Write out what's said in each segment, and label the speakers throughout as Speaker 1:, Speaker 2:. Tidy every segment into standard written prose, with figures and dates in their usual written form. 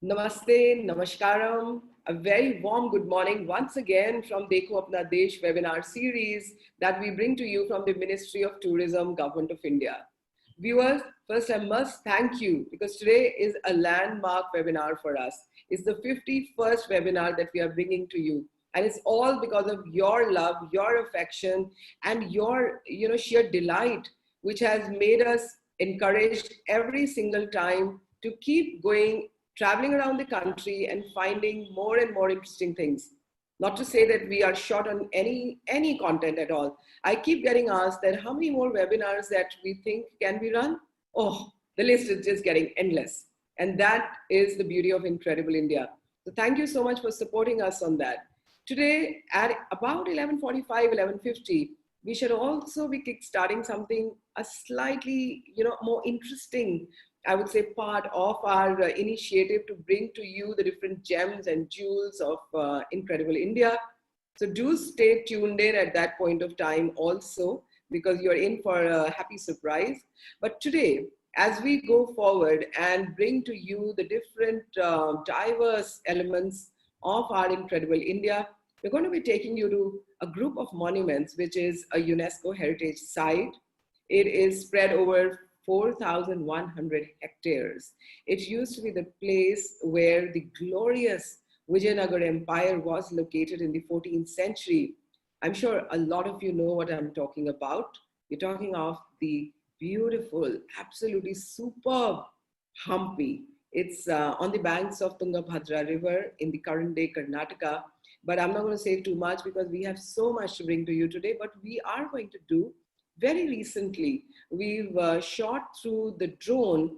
Speaker 1: Namaste, Namaskaram. A very warm good morning once again from Dekho Apna Desh webinar series that we bring to you from the Ministry of Tourism, Government of India. Viewers, first I must thank you because today is a landmark webinar for us. It's the 51st webinar that we are bringing to you. And it's all because of your love, your affection, and your sheer delight, which has made us encouraged every single time to keep going, traveling around the country and finding more and more interesting things. Not to say that we are short on any content at all. I keep getting asked that how many more webinars that we think can be run. Oh, the list is just getting endless. And that is the beauty of Incredible India. So thank you so much for supporting us on that. Today at about 11:45, 11:50, we should also be kickstarting something a slightly more interesting, I would say, part of our initiative to bring to you the different gems and jewels of Incredible India. So do stay tuned in at that point of time also, because you're in for a happy surprise. But today, as we go forward and bring to you the different diverse elements of our Incredible India, we're going to be taking you to a group of monuments, which is a UNESCO heritage site. It is spread over 4,100 hectares. It used to be the place where the glorious Vijayanagar Empire was located in the 14th century. I'm sure a lot of you know what I'm talking about. We're talking of the beautiful, absolutely superb Hampi. It's on the banks of Tungabhadra River in the current day Karnataka. But I'm not going to say too much because we have so much to bring to you today. But we are going to do very recently, we've shot through the drone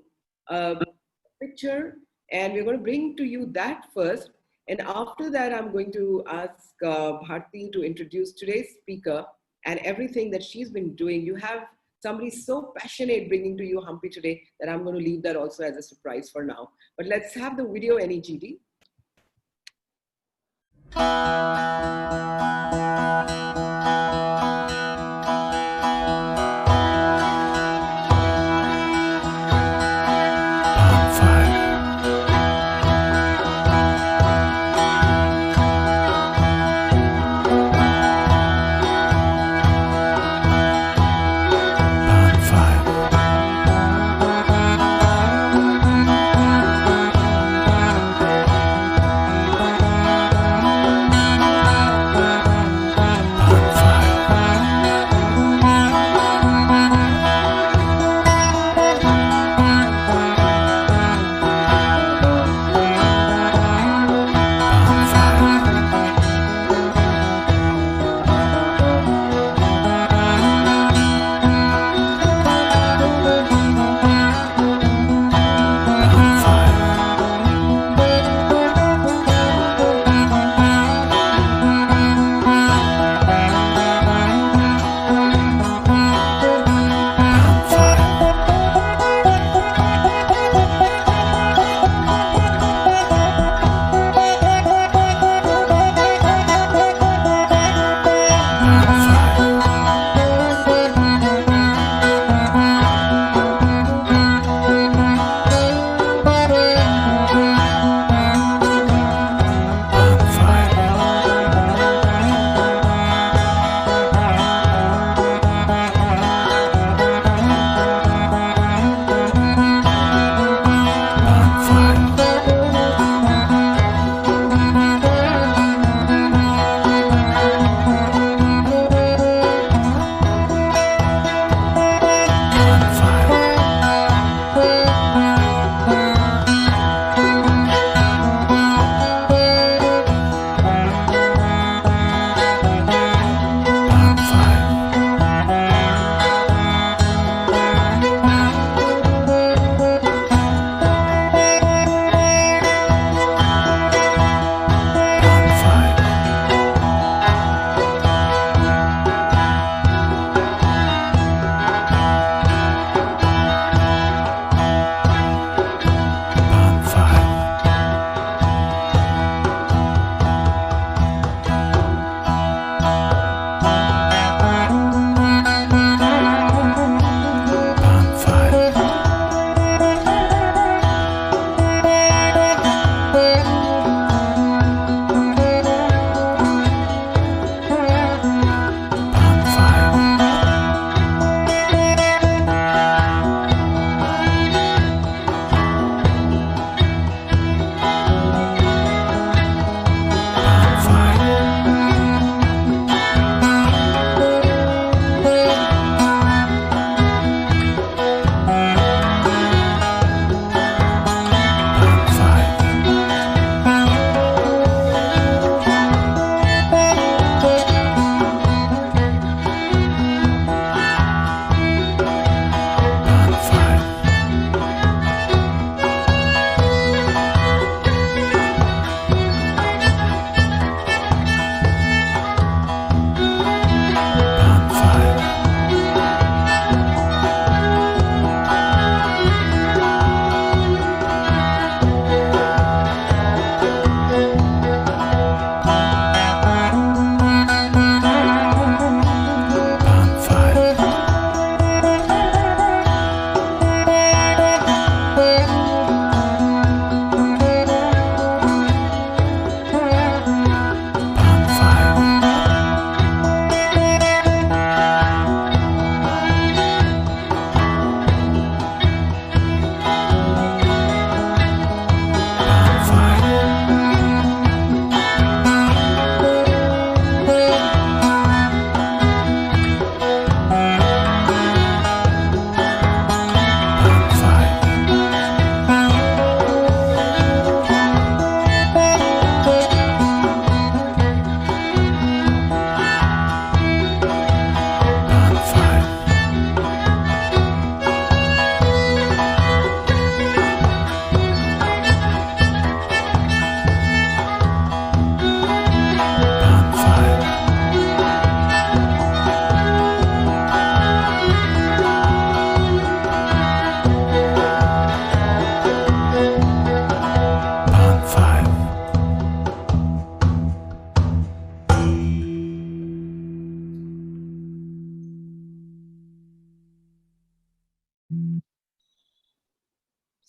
Speaker 1: picture, and we're going to bring to you that first. And after that, I'm going to ask Bharti to introduce today's speaker and everything that she's been doing. You have somebody so passionate bringing to you Hampi today that I'm going to leave that also as a surprise for now. But let's have the video, NEGT.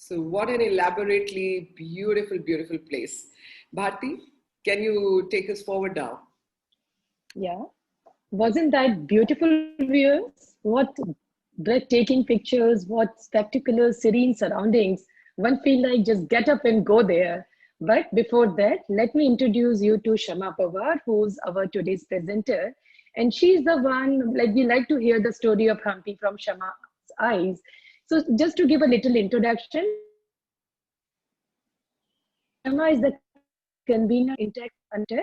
Speaker 1: So what an elaborately beautiful, beautiful place. Bharti, can you take us forward now?
Speaker 2: Yeah. Wasn't that beautiful, viewers? What breathtaking pictures, what spectacular, serene surroundings. One feel like just get up and go there. But before that, let me introduce you to Shama Pawar, who's our today's presenter. And she's the one, like we like to hear the story of Hampi from Shama's eyes. So just to give a little introduction, Shama is the convener Intact Hunter.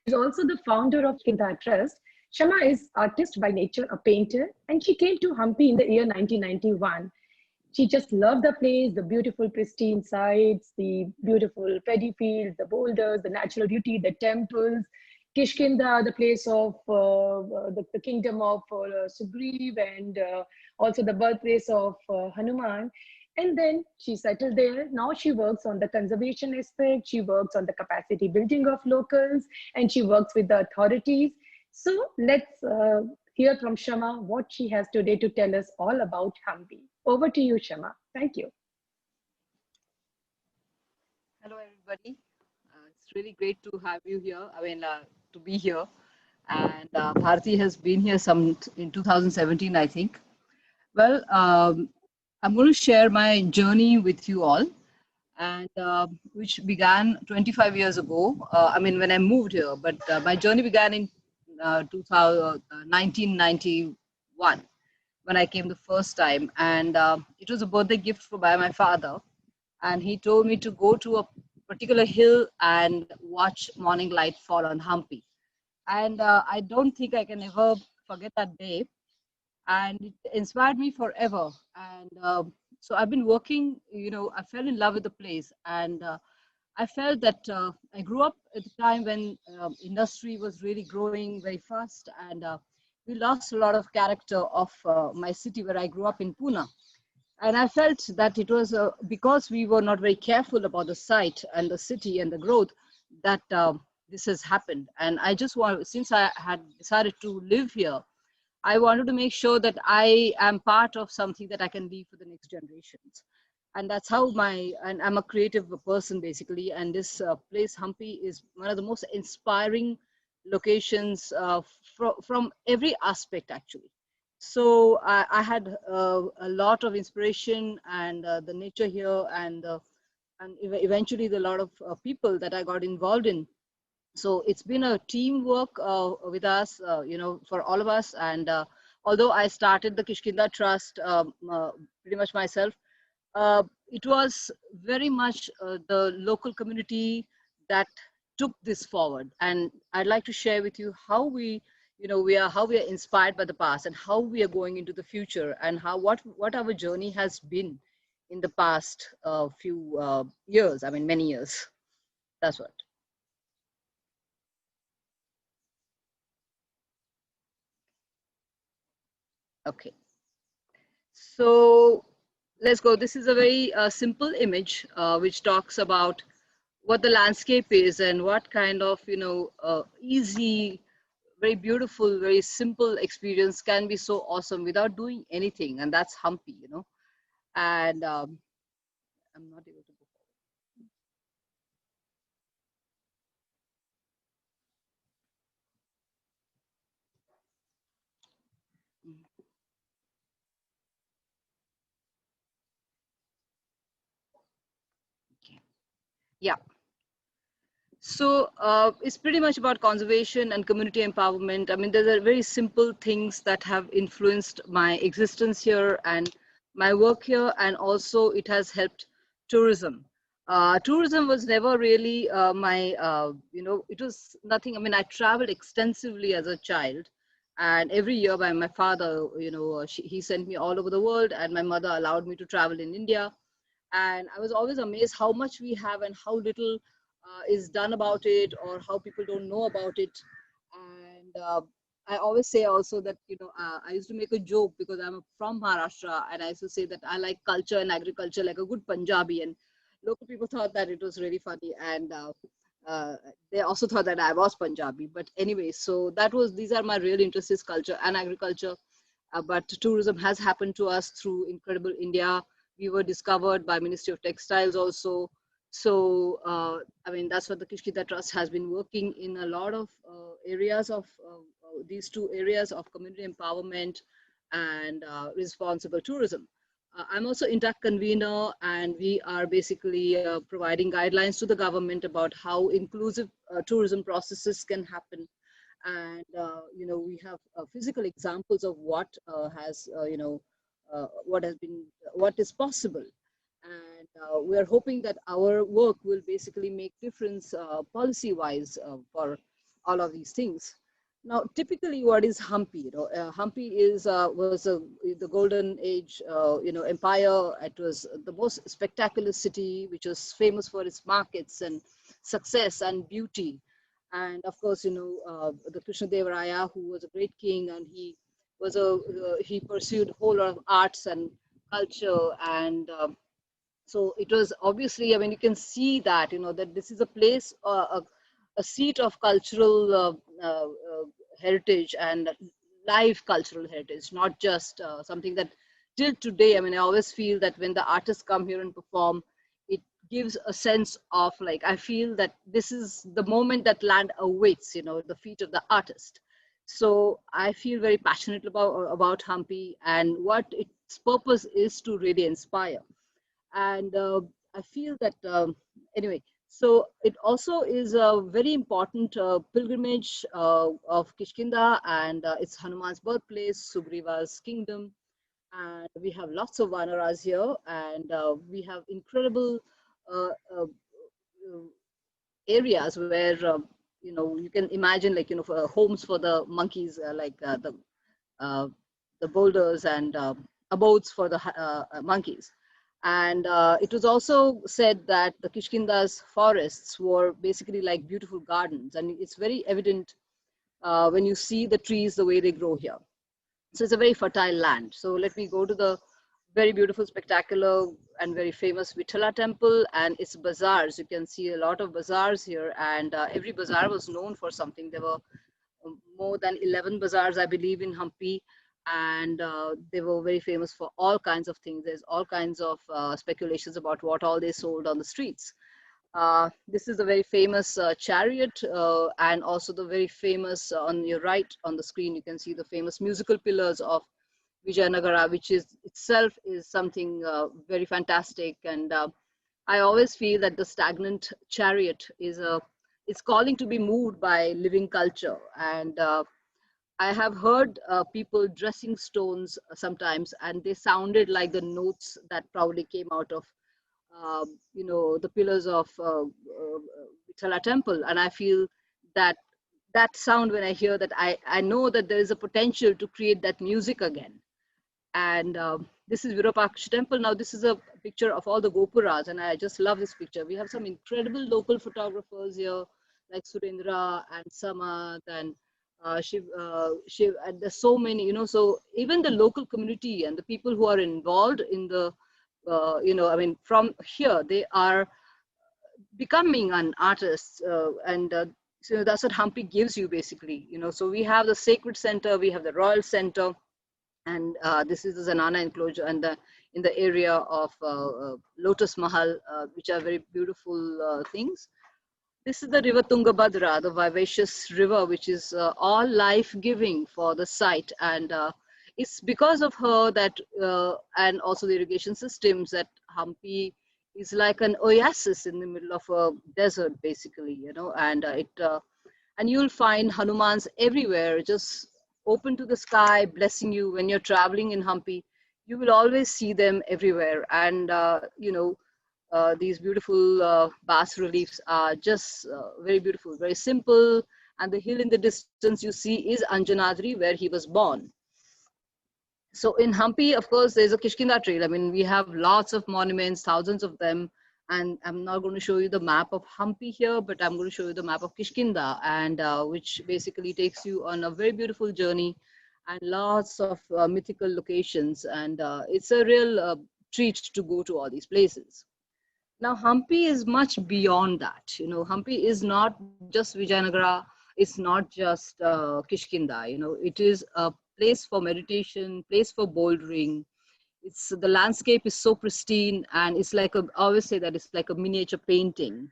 Speaker 2: She's also the founder of Kishkindha Trust. Shama is artist by nature, a painter, and she came to Hampi in the year 1991. She just loved the place, the beautiful pristine sites, the beautiful paddy fields, the boulders, the natural beauty, the temples, Kishkinda, the place of the kingdom of Sugriv, and also the birthplace of Hanuman. And then she settled there. Now she works on the conservation aspect, she works on the capacity building of locals, and she works with the authorities. So let's hear from Shama what she has today to tell us all about Hampi. Over to you, Shama. Thank you.
Speaker 3: Hello, everybody. It's really great to have you here. To be here. And Bharti has been here in 2017, I think. Well, I'm going to share my journey with you all, and which began 25 years ago. When I moved here, but my journey began in 1991 when I came the first time, and it was a birthday gift by my father, and he told me to go to a particular hill and watch morning light fall on Hampi. And I don't think I can ever forget that day, and it inspired me forever. And so I've been working, I fell in love with the place, and I felt that I grew up at the time when industry was really growing very fast, and we lost a lot of character of my city where I grew up in Pune. And I felt that it was because we were not very careful about the site and the city and the growth that this has happened. And I just want, since I had decided to live here, I wanted to make sure that I am part of something that I can leave for the next generations. And that's how and I'm a creative person basically. And this place, Hampi, is one of the most inspiring locations from every aspect actually. So I had a lot of inspiration, and the nature here, and eventually the lot of people that I got involved in. So it's been a teamwork with us, for all of us. And although I started the Kishkinda Trust pretty much myself, it was very much the local community that took this forward. And I'd like to share with you how we are inspired by the past and how we are going into the future, and what our journey has been in the past few years. Many years. That's what. Okay. So let's go. This is a very simple image which talks about what the landscape is and what kind of easy, very beautiful, very simple experience can be so awesome without doing anything. And that's Hampi, and I'm not able to go forward. Okay. Yeah. So it's pretty much about conservation and community empowerment. There are very simple things that have influenced my existence here and my work here, and also it has helped tourism. Tourism was never really it was nothing. I traveled extensively as a child, and every year by my father, he sent me all over the world, and my mother allowed me to travel in India. And I was always amazed how much we have and how little is done about it, or how people don't know about it. And I always say also that I used to make a joke because I'm from Maharashtra, and I used to say that I like culture and agriculture like a good Punjabi, and local people thought that it was really funny, and they also thought that I was Punjabi. But anyway, so these are my real interests, is culture and agriculture. But tourism has happened to us through Incredible India, We were discovered by Ministry of Textiles also. So, I mean, that's what the Kishkinda Trust has been working in a lot of areas of these two areas of community empowerment and responsible tourism. I'm also INTAC convener, and we are basically providing guidelines to the government about how inclusive tourism processes can happen. And, we have physical examples of what what is possible. And we are hoping that our work will basically make difference policy-wise for all of these things. Now, typically, what is Hampi? Hampi was the golden age, empire. It was the most spectacular city, which was famous for its markets and success and beauty. And of course, the Krishnadevaraya, who was a great king, and he pursued a whole lot of arts and culture, and so it was obviously, I mean, you can see that, that this is a place, a seat of cultural heritage and live cultural heritage, not just something that till today, I mean, I always feel that when the artists come here and perform, it gives a sense of like, I feel that this is the moment that land awaits, the feet of the artist. So I feel very passionate about Hampi, and what its purpose is to really inspire. And I feel that anyway, so it also is a very important pilgrimage of Kishkinda, and it's Hanuman's birthplace, Sugriva's kingdom, and we have lots of vanaras here, and we have incredible areas where you can imagine, like, for homes for the monkeys, like the boulders and abodes for the monkeys. And it was also said that the Kishkinda's forests were basically like beautiful gardens, and it's very evident when you see the trees, the way they grow here. So it's a very fertile land. So let me go to the very beautiful, spectacular, and very famous Vithala temple and its bazaars. You can see a lot of bazaars here, and every bazaar was known for something. There were more than 11 bazaars, I believe, in Hampi, and they were very famous for all kinds of things. There's all kinds of speculations about what all they sold on the streets. This is a very famous chariot, and also the very famous, on your right on the screen, you can see the famous musical pillars of Vijayanagara, which is itself is something very fantastic. And I always feel that the stagnant chariot is calling to be moved by living culture. And I have heard people dressing stones sometimes, and they sounded like the notes that probably came out of, the pillars of Vithala temple. And I feel that sound, when I hear that, I know that there is a potential to create that music again. And this is Virupaksha temple. Now, this is a picture of all the gopuras, and I just love this picture. We have some incredible local photographers here, like Surendra and Samath and Shiv, and there's so many, so even the local community and the people who are involved in the, I mean, from here, they are becoming an artist, and so that's what Hampi gives you, basically, so we have the sacred center, we have the royal center, and this is the Zanana enclosure, and in the area of Lotus Mahal, which are very beautiful things. This is the river Tungabhadra, the vivacious river, which is all life-giving for the site. And it's because of her that, and also the irrigation systems, that Hampi is like an oasis in the middle of a desert, basically, and and you'll find Hanumans everywhere, just open to the sky, blessing you. When you're traveling in Hampi, you will always see them everywhere. And, these beautiful bas reliefs are just very beautiful, very simple. And the hill in the distance you see is Anjanadri, where he was born. So in Hampi, of course, there's a Kishkinda trail. I mean, we have lots of monuments, thousands of them. And I'm not going to show you the map of Hampi here, but I'm going to show you the map of Kishkinda, and which basically takes you on a very beautiful journey and lots of mythical locations. And it's a real treat to go to all these places. Now, Hampi is much beyond that. Hampi is not just Vijayanagara. It's not just Kishkinda. It is a place for meditation, place for bouldering. It's the landscape is so pristine, and it's like I always say that it's like a miniature painting,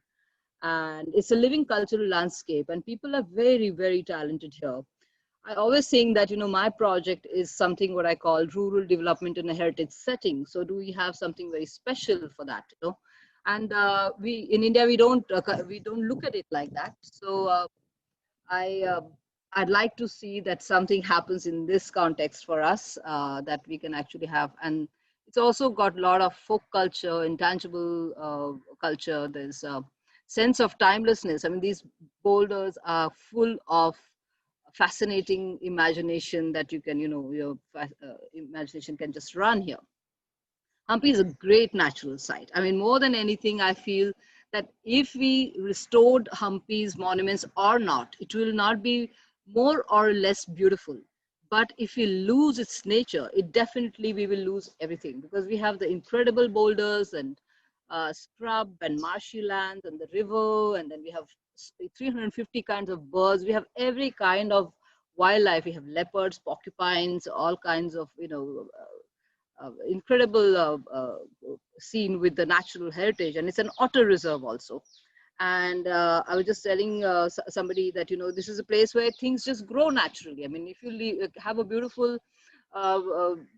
Speaker 3: and it's a living cultural landscape, and people are very, very talented here. I always saying that, my project is something what I call rural development in a heritage setting. So do we have something very special for that, And we in India we don't look at it like that. So I I'd like to see that something happens in this context for us, that we can actually have, and it's also got a lot of folk culture, intangible culture. There's a sense of timelessness. I mean, these boulders are full of fascinating imagination that you can, your imagination can just run here. Hampi is a great natural site. I mean, more than anything, I feel that if we restored Hampi's monuments or not, it will not be more or less beautiful. But if we lose its nature, it definitely we will lose everything, because we have the incredible boulders and scrub and marshy lands and the river, and then we have 350 kinds of birds. We have every kind of wildlife. We have leopards, porcupines, all kinds of incredible scene with the natural heritage, and it's an otter reserve also. And I was just telling somebody that this is a place where things just grow naturally. I mean, if you have a beautiful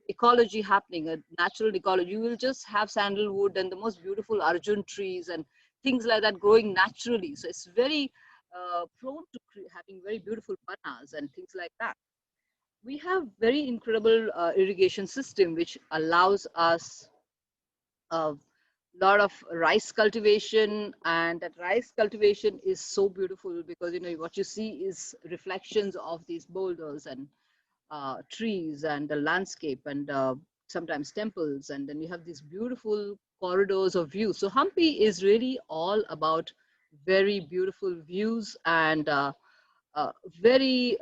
Speaker 3: ecology happening, a natural ecology, you will just have sandalwood and the most beautiful arjun trees and things like that growing naturally. So it's very prone to having very beautiful bananas and things like that. We have very incredible irrigation system which allows us a lot of rice cultivation, and that rice cultivation is so beautiful because what you see is reflections of these boulders and trees and the landscape, and sometimes temples, and then you have these beautiful corridors of views. So Hampi is really all about very beautiful views and very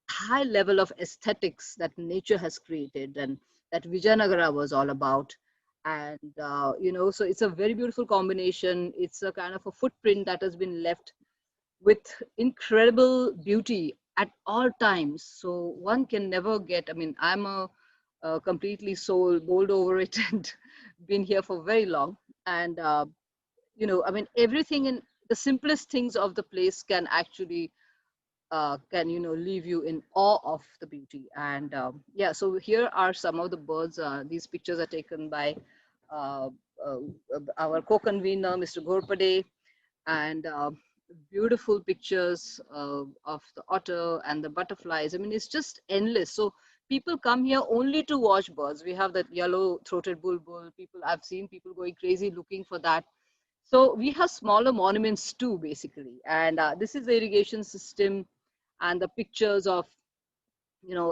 Speaker 3: high level of aesthetics that nature has created and that Vijayanagara was all about. And, so it's a very beautiful combination. It's a kind of a footprint that has been left with incredible beauty at all times. So one can never get, I mean, I'm a completely bowled over it and been here for very long. And, I mean, everything in the simplest things of the place can actually can leave you in awe of the beauty. And yeah, so here are some of the birds. These pictures are taken by uh, uh, our co-convener Mr. Ghorpade, and beautiful pictures of the otter and the butterflies. I mean, it's just endless. So people come here only to watch birds. We have that yellow-throated bulbul. I've seen people going crazy looking for that. So we have smaller monuments too, basically. And this is the irrigation system and the pictures of,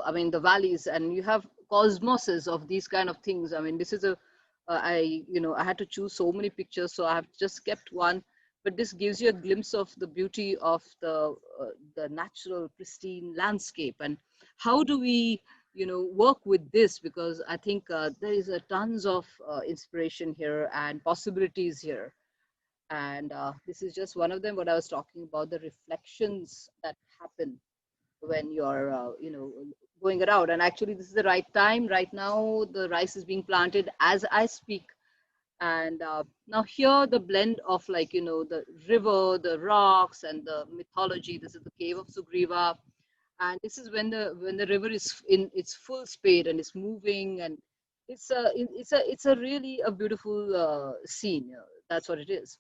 Speaker 3: I mean, the valleys, and you have cosmoses of these kind of things. I mean, this is I had to choose so many pictures, so I have just kept one. But this gives you a glimpse of the beauty of the natural, pristine landscape. And how do we, work with this? Because I think there is a tons of inspiration here and possibilities here. And this is just one of them, what I was talking about, the reflections that happen when you're going around. And actually this is the right time. Right now the rice is being planted as I speak. And now here the blend of the river, the rocks, and the mythology. This is the cave of Sugriva, and this is when the river is in its full speed and it's moving, and it's a really a beautiful scene. That's what it is.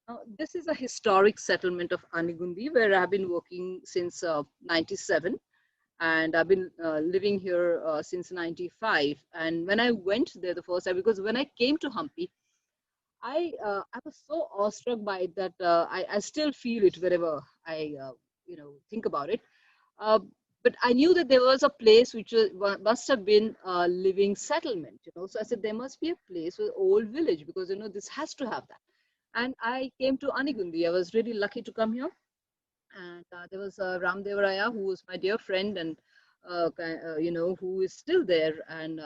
Speaker 3: Now, this is a historic settlement of Anigundi, where I've been working since 97, and I've been living here since 95. And when I went there the first time, because when I came to Hampi, I was so awestruck by it that I still feel it wherever I think about it. Uh, but I knew that there was a place which must have been a living settlement. So I said there must be a place with old village, because this has to have that. And I came to Anigundi. I was really lucky to come here. And there was Ramdev Raya, who was my dear friend, and who is still there. And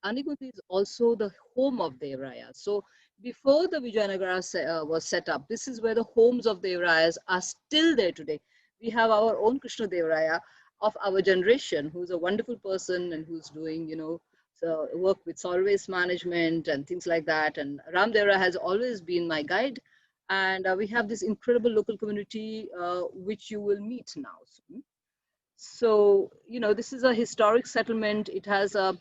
Speaker 3: Anigundi is also the home of Dev Raya. So before the Vijayanagara was set up, this is where the homes of Dev Rayas are still there today. We have our own Krishna Dev Raya of our generation, who's a wonderful person and who's doing, work with solid waste management and things like that. And Ramdevra has always been my guide. And we have this incredible local community, which you will meet now soon. So, this is a historic settlement. It has a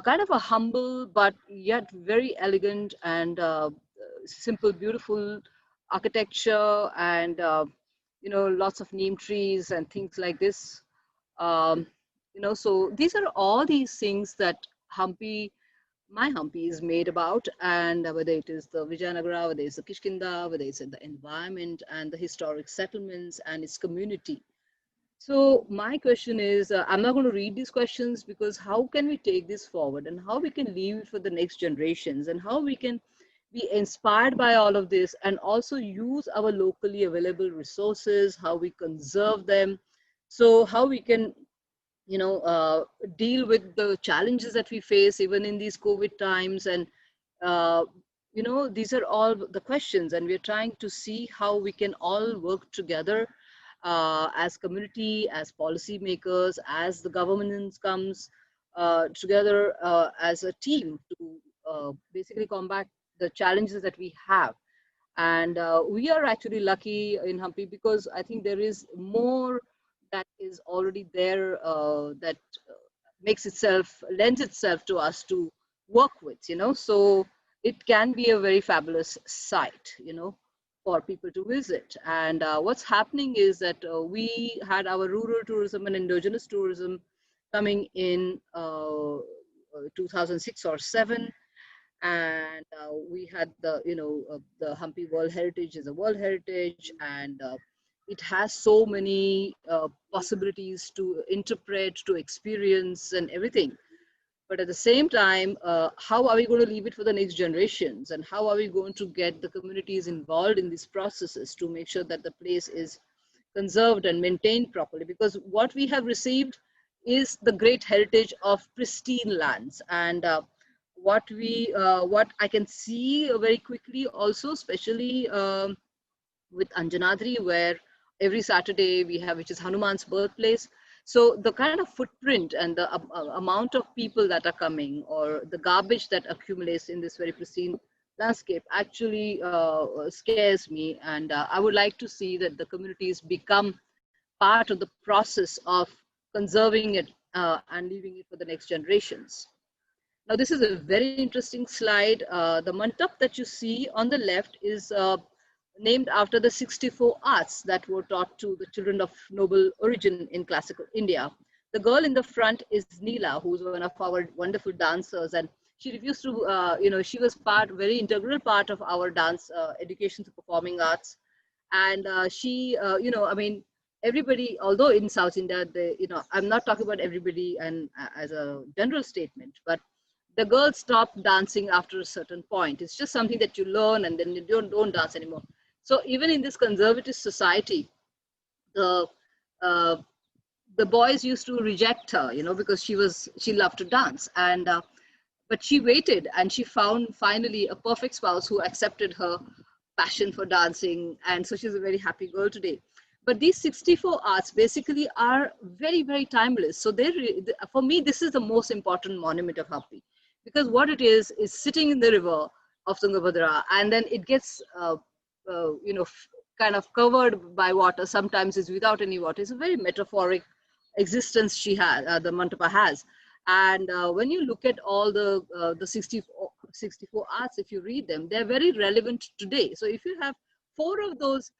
Speaker 3: kind of a humble but yet very elegant and simple, beautiful architecture, and lots of neem trees and things like this. Um, so these are all these things that Hampi, my Hampi, is made about, and whether it is the Vijayanagara, whether it's the Kishkinda, whether it's the environment and the historic settlements and its community. So my question is, I'm not going to read these questions, because how can we take this forward, and how we can leave it for the next generations, and how we can be inspired by all of this, and also use our locally available resources, how we conserve them, so how we can deal with the challenges that we face even in these COVID times. And these are all the questions, and we're trying to see how we can all work together as community, as policymakers, as the governance comes together as a team to basically combat the challenges that we have. And we are actually lucky in Hampi, because I think there is more that is already there that lends itself to us to work with, so it can be a very fabulous site, for people to visit. And what's happening is that we had our rural tourism and indigenous tourism coming in 2006 or 7. And we had the Hampi World Heritage is a World Heritage, and it has so many possibilities to interpret, to experience, and everything. But at the same time, how are we going to leave it for the next generations? And how are we going to get the communities involved in these processes to make sure that the place is conserved and maintained properly? Because what we have received is the great heritage of pristine lands. And what I can see very quickly also, especially with Anjanadri, where every Saturday we have, which is Hanuman's birthplace. So the kind of footprint and the amount of people that are coming, or the garbage that accumulates in this very pristine landscape, actually scares me. And I would like to see that the communities become part of the process of conserving it and leaving it for the next generations. Now, this is a very interesting slide. The mantap that you see on the left is named after the 64 arts that were taught to the children of noble origin in classical India. The girl in the front is Neela, who's one of our wonderful dancers, and she refused to, she was very integral part of our dance education to performing arts. And she, everybody, although in South India, I'm not talking about everybody and as a general statement, but the girls stop dancing after a certain point. It's just something that you learn, and then you don't dance anymore. So even in this conservative society, the boys used to reject her, because she loved to dance. And but she waited, and she found finally a perfect spouse who accepted her passion for dancing, and so she's a very happy girl today. But these 64 arts basically are very, very timeless. So for me, this is the most important monument of Hampi, because what it is sitting in the river of Tungabhadra, and then it gets kind of covered by water. Sometimes it's without any water. It's a very metaphoric existence she has, the Mantapa has. And when you look at all the 64 arts, if you read them, they're very relevant today. So if you have 4 of those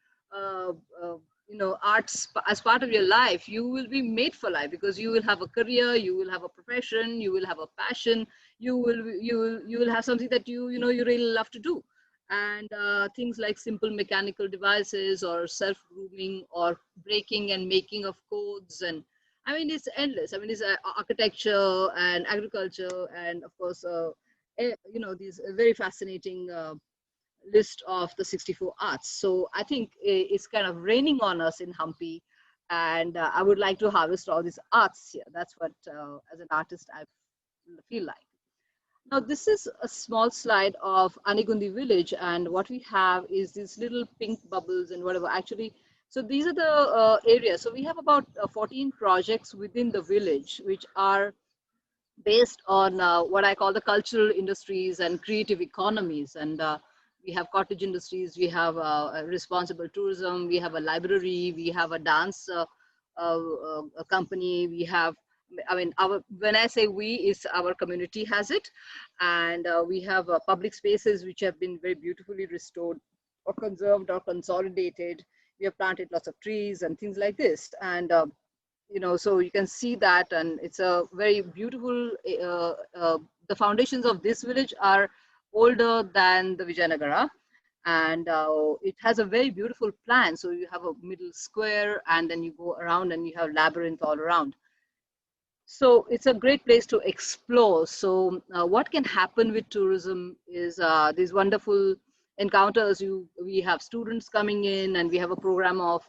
Speaker 3: arts as part of your life, you will be made for life, because you will have a career, you will have a profession, you will have a passion, you will have something that you really love to do. And things like simple mechanical devices, or self-grooming, or breaking and making of codes, and I mean, it's endless. I mean, it's architecture and agriculture, and of course, these very fascinating list of the 64 arts. So I think it's kind of raining on us in Hampi, and I would like to harvest all these arts here. That's what, as an artist, I feel like. Now, this is a small slide of Anigundi village, and what we have is these little pink bubbles and whatever. Actually, so these are the areas. So we have about 14 projects within the village, which are based on what I call the cultural industries and creative economies. And we have cottage industries, we have a responsible tourism, we have a library, we have a dance a company, we have, I mean, when I say we, is our community has it. And we have public spaces which have been very beautifully restored or conserved or consolidated. We have planted lots of trees and things like this. And so you can see that, and it's a very beautiful, the foundations of this village are older than the Vijayanagara, and it has a very beautiful plan. So you have a middle square, and then you go around and you have labyrinth all around. So it's a great place to explore. So what can happen with tourism is these wonderful encounters. We have students coming in, and we have a program of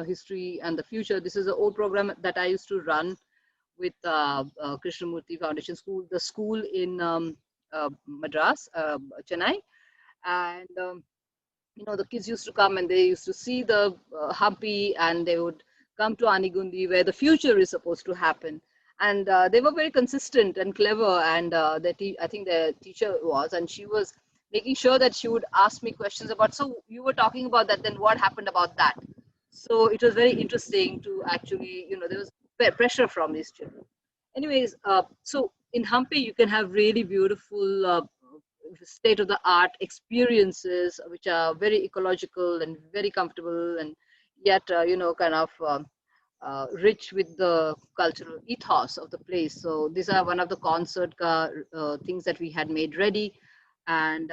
Speaker 3: history and the future. This is an old program that I used to run with Krishnamurti Foundation School, the school in Madras, Chennai. And the kids used to come and they used to see the Hampi, and they would come to Anigundi, where the future is supposed to happen. And they were very consistent and clever. And I think the teacher was, and she was making sure that she would ask me questions about, so you were talking about that, then what happened about that? So it was very interesting to actually, there was pressure from these children. Anyways, so in Hampi, you can have really beautiful state-of-the-art experiences, which are very ecological and very comfortable, and yet, kind of rich with the cultural ethos of the place. So these are one of the concert things that we had made ready. And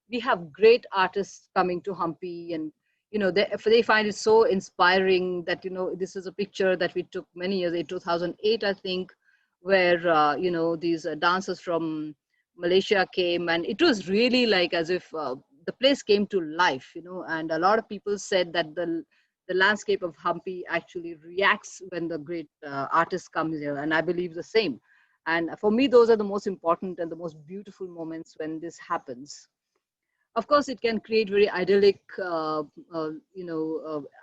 Speaker 3: we have great artists coming to Hampi, and they find it so inspiring that this is a picture that we took many years, in 2008 I think, where these dancers from Malaysia came, and it was really like as if the place came to life, and a lot of people said that the landscape of Hampi actually reacts when the great artist comes here, and I believe the same. And for me, those are the most important and the most beautiful moments when this happens. Of course, it can create very idyllic,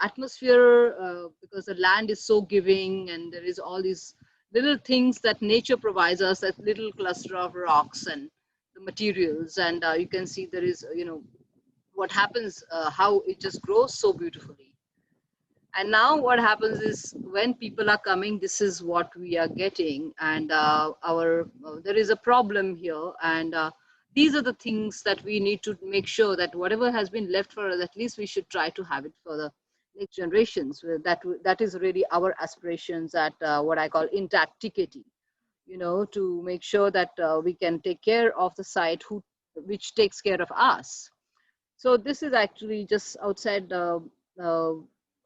Speaker 3: atmosphere because the land is so giving, and there is all these little things that nature provides us, that little cluster of rocks and the materials. And you can see there is, what happens, how it just grows so beautifully. And now what happens is when people are coming, this is what we are getting. And there is a problem here. And these are the things that we need to make sure that whatever has been left for us, at least we should try to have it for the next generations. That is really our aspirations at what I call intacticity, to make sure that we can take care of the site which takes care of us. So this is actually just outside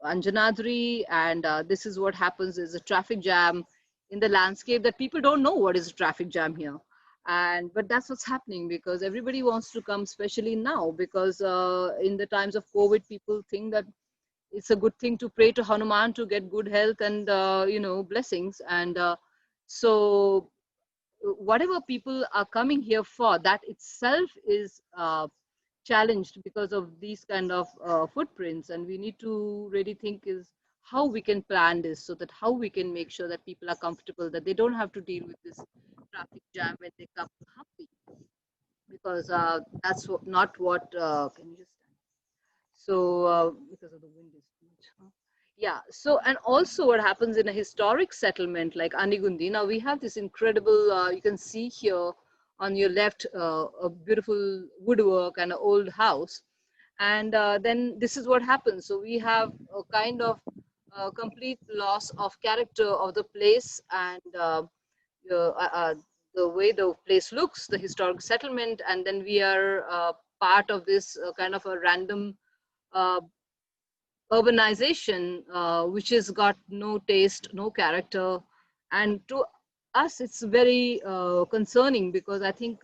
Speaker 3: Anjanadri, and this is what happens is a traffic jam in the landscape that people don't know what is a traffic jam here. But that's what's happening, because everybody wants to come, especially now, because in the times of COVID, people think that it's a good thing to pray to Hanuman to get good health and blessings. And so whatever people are coming here for, that itself is challenged because of these kind of footprints. And we need to really think is how we can plan this, so that how we can make sure that people are comfortable, that they don't have to deal with this traffic jam when they come to Hampi, because that's not what can you just so because of the wind is too much. Yeah. So, and also what happens in a historic settlement like Anigundi, now we have this incredible, you can see here on your left, a beautiful woodwork and an old house. And then this is what happens. So we have a kind of complete loss of character of the place, and the way the place looks, the historic settlement. And then we are part of this kind of a random urbanization, which has got no taste, no character. And to us, it's very concerning, because I think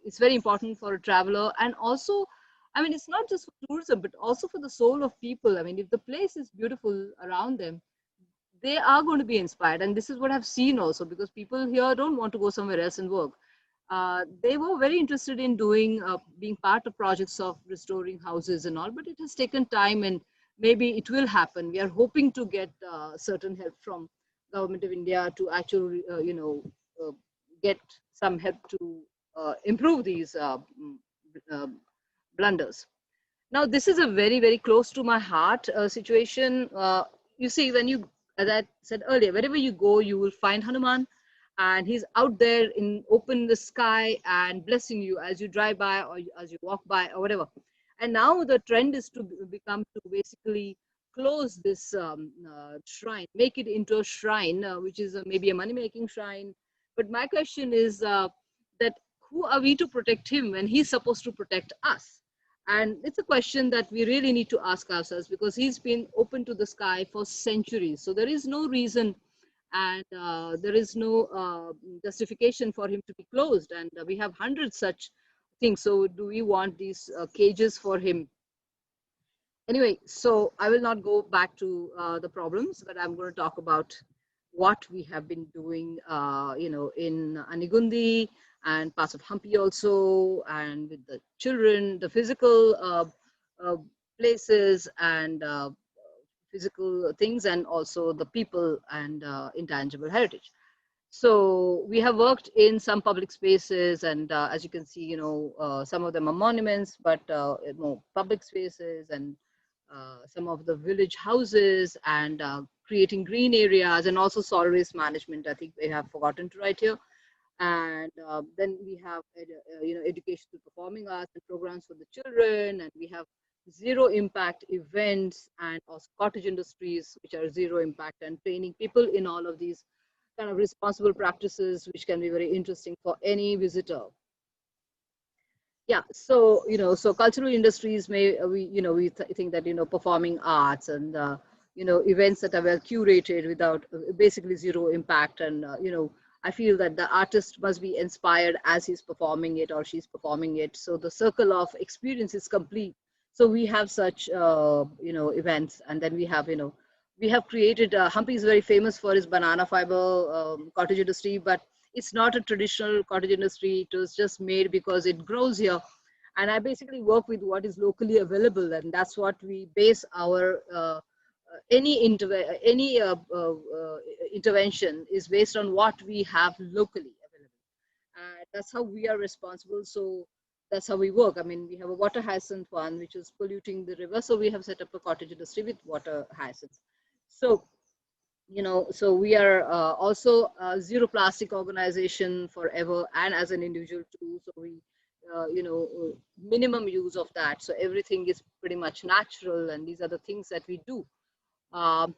Speaker 3: it's very important for a traveler. And also, I mean, it's not just for tourism, but also for the soul of people. I mean, if the place is beautiful around them, they are going to be inspired. And this is what I've seen also, because people here don't want to go somewhere else and work. They were very interested in being part of projects of restoring houses and all, but it has taken time, and maybe it will happen. We are hoping to get certain help from Government of India to actually, get some help to improve these uh, blunders. Now, this is a very, very close to my heart situation. You see, when you, as I said earlier, wherever you go, you will find Hanuman, and he's out there in open the sky and blessing you as you drive by or as you walk by or whatever. And now the trend is to become to basically close this shrine, make it into a shrine, which is maybe a money-making shrine. But my question is that who are we to protect him when he's supposed to protect us? And it's a question that we really need to ask ourselves, because he's been open to the sky for centuries. So there is no reason and there is no justification for him to be closed. And we have hundreds such things. So do we want these cages for him? Anyway, so I will not go back to the problems, but I'm going to talk about what we have been doing, in Anigundi and parts of Hampi also, and with the children, the physical places and physical things, and also the people and intangible heritage. So we have worked in some public spaces, and as you can see, some of them are monuments, but more public spaces, and some of the village houses, and creating green areas, and also solid waste management. I think they have forgotten to write here. And then we have educational performing arts and programs for the children, and we have zero impact events, and also cottage industries, which are zero impact, and training people in all of these kind of responsible practices, which can be very interesting for any visitor. Yeah, so so cultural industries we think that performing arts and events that are well curated without basically zero impact, and I feel that the artist must be inspired as he's performing it or she's performing it, so the circle of experience is complete. So we have such events, and then we have created Hampi is very famous for his banana fiber cottage industry, but it's not a traditional cottage industry. It was just made because it grows here. And I basically work with what is locally available, and that's what we base our any intervention is based on what we have locally available. That's how we are responsible. So that's how we work. I mean, we have a water hyacinth one, which is polluting the river. So we have set up a cottage industry with water hyacinths. So so we are also a zero plastic organization forever, and as an individual too. So we, minimum use of that. So everything is pretty much natural, and these are the things that we do. A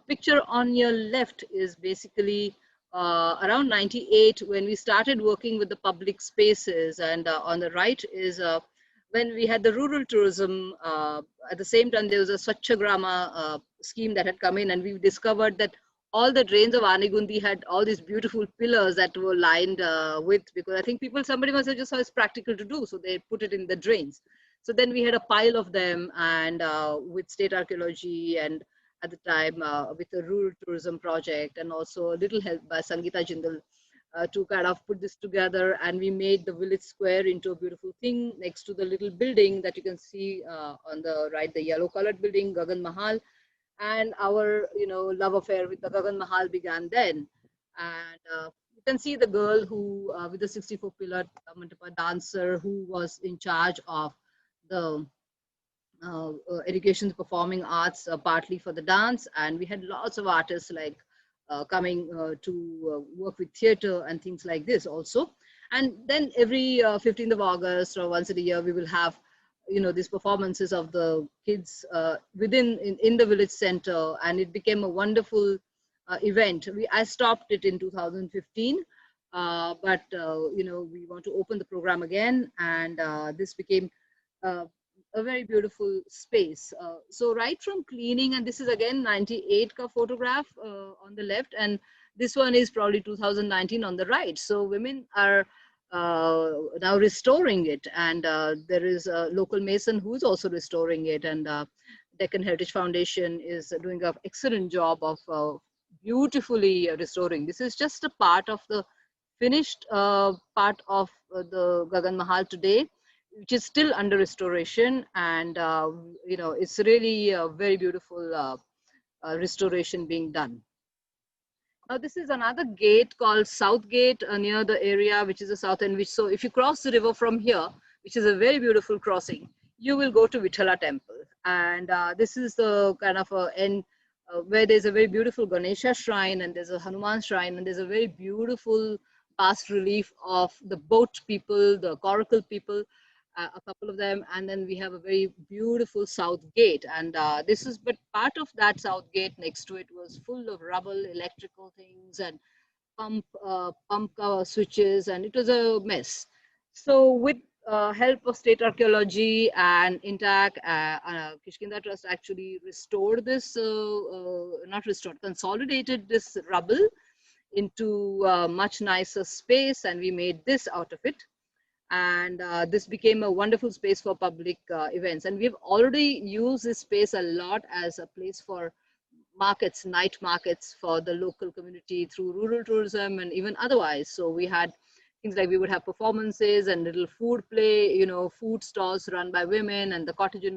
Speaker 3: picture on your left is basically around 98 when we started working with the public spaces, and on the right is when we had the rural tourism. At the same time, there was a Swachhagrama scheme that had come in, and we discovered that all the drains of Anigundi had all these beautiful pillars that were lined with, because I think somebody must have just thought it's practical to do, so they put it in the drains. So then we had a pile of them, and with state archaeology, and at the time with the rural tourism project, and also a little help by Sangeeta Jindal to kind of put this together, and we made the village square into a beautiful thing next to the little building that you can see on the right, the yellow colored building, Gagan Mahal. And our love affair with the Gagan Mahal began then. And you can see the girl who with the 64 pillar Mandapa dancer, who was in charge of the education, performing arts, partly for the dance. And we had lots of artists like coming to work with theater and things like this also. And then every 15th of August or once in a year, we will have these performances of the kids in the village center, and it became a wonderful event. I stopped it in 2015, but we want to open the program again, and this became a very beautiful space. So right from cleaning, and this is again 98 ka photograph on the left, and this one is probably 2019 on the right. So women are now restoring it, and there is a local mason who's also restoring it, and Deccan Heritage Foundation is doing an excellent job of beautifully restoring. This is just a part of the finished part of the Gagan Mahal today, which is still under restoration, and it's really a very beautiful restoration being done. Now this is another gate called South Gate near the area, which is the south end. Which, so if you cross the river from here, which is a very beautiful crossing, you will go to Vithala temple. And this is the kind of end where there's a very beautiful Ganesha shrine, and there's a Hanuman shrine, and there's a very beautiful bas relief of the boat people, the coracle people, a couple of them, and then we have a very beautiful south gate. And this is, but part of that south gate next to it was full of rubble, electrical things, and pump switches, and it was a mess. So with help of state archaeology and intact, Kishkinda Trust actually restored this, not restored, consolidated this rubble into a much nicer space, and we made this out of it. And this became a wonderful space for public events. And we've already used this space a lot as a place for markets, night markets for the local community through rural tourism and even otherwise. So we had things like we would have performances and little food play, you know, food stalls run by women, and the cottage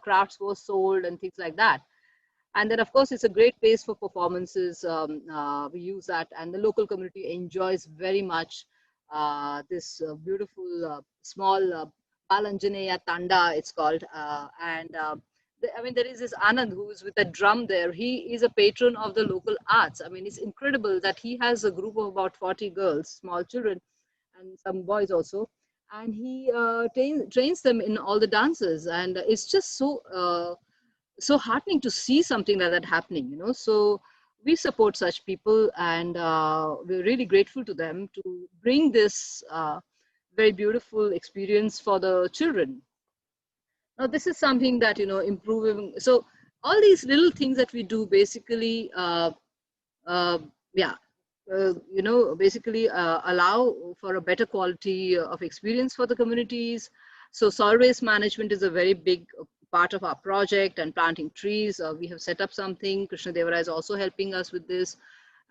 Speaker 3: crafts were sold and things like that. And then, of course, it's a great place for performances. We use that, and the local community enjoys very much this beautiful small Balanjaneya Tanda, it's called. I mean, there is this Anand who is with a drum there. He is a patron of the local arts. I mean, it's incredible that he has a group of about 40 girls, small children, and some boys also. And he trains them in all the dances. And it's just so heartening to see something like that happening, you know. So we support such people, and we're really grateful to them to bring this very beautiful experience for the children. Now, this is something that, you know, improving. So all these little things that we do basically, you know, basically allow for a better quality of experience for the communities. So soil waste management is a very big part of our project, and planting trees. We have set up something. Krishna Devara is also helping us with this.